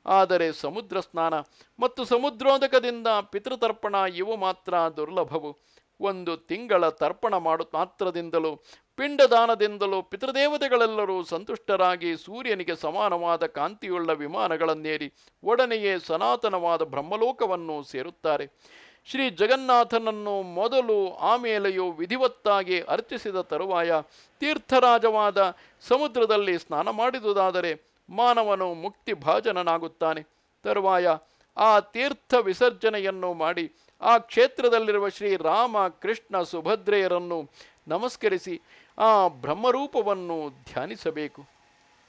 ಆದರೆ ಸಮುದ್ರ ಸ್ನಾನ ಮತ್ತು ಸಮುದ್ರೋದಕದಿಂದ ಪಿತೃತರ್ಪಣ ಇವು ಮಾತ್ರ ದುರ್ಲಭವು. 1 ತಿಂಗಳ ತರ್ಪಣ ಮಾತ್ರದಿಂದಲೂ ಪಿಂಡದಾನದಿಂದಲೂ ಪಿತೃದೇವತೆಗಳೆಲ್ಲರೂ ಸಂತುಷ್ಟರಾಗಿ ಸೂರ್ಯನಿಗೆ ಸಮಾನವಾದ ಕಾಂತಿಯುಳ್ಳ ವಿಮಾನಗಳನ್ನೇರಿ ಒಡನೆಯೇ ಸನಾತನವಾದ ಬ್ರಹ್ಮಲೋಕವನ್ನು ಸೇರುತ್ತಾರೆ. ಶ್ರೀ ಜಗನ್ನಾಥನನ್ನು ಮೊದಲು ಆಮೇಲೆಯೂ ವಿಧಿವತ್ತಾಗಿ ಅರ್ಚಿಸಿದ ತರುವಾಯ ತೀರ್ಥರಾಜವಾದ ಸಮುದ್ರದಲ್ಲಿ ಸ್ನಾನ ಮಾಡಿದುದಾದರೆ ಮಾನವನು ಮುಕ್ತಿ ಭಾಜನನಾಗುತ್ತಾನೆ. ತರುವಾಯ ಆ ತೀರ್ಥ ವಿಸರ್ಜನೆಯನ್ನು ಮಾಡಿ ಆ ಕ್ಷೇತ್ರದಲ್ಲಿರುವ ಶ್ರೀ ರಾಮ, ಕೃಷ್ಣ, ಸುಭದ್ರೆಯರನ್ನು ನಮಸ್ಕರಿಸಿ ಆ ಬ್ರಹ್ಮರೂಪವನ್ನು ಧ್ಯಾನಿಸಬೇಕು.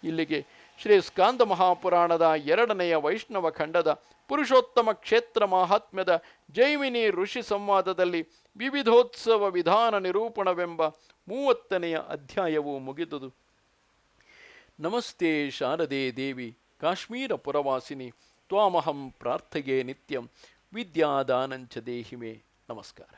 ಇಲ್ಲಿಗೆ ಶ್ರೀ ಸ್ಕಾಂದ ಮಹಾಪುರಾಣದ 2ನೆಯ ವೈಷ್ಣವ ಖಂಡದ ಪುರುಷೋತ್ತಮ ಕ್ಷೇತ್ರ ಮಾಹಾತ್ಮ್ಯದ ಜೈಮಿನಿ ಋಷಿ ಸಂವಾದದಲ್ಲಿ ವಿವಿಧೋತ್ಸವ ವಿಧಾನ ನಿರೂಪಣವೆಂಬ 30ನೆಯ ಅಧ್ಯಾಯವು ಮುಗಿದುದು. ನಮಸ್ತೆ ಶಾರದೆ ದೇವಿ ಕಾಶ್ಮೀರ ಪುರವಾಸಿನಿ ತ್ವಾಮಹಂ ಪ್ರಾರ್ಥಯೇ ನಿತ್ಯಂ ವಿದ್ಯಾದಾನಂಚ ದೇಹಿಮೆ. ನಮಸ್ಕಾರ.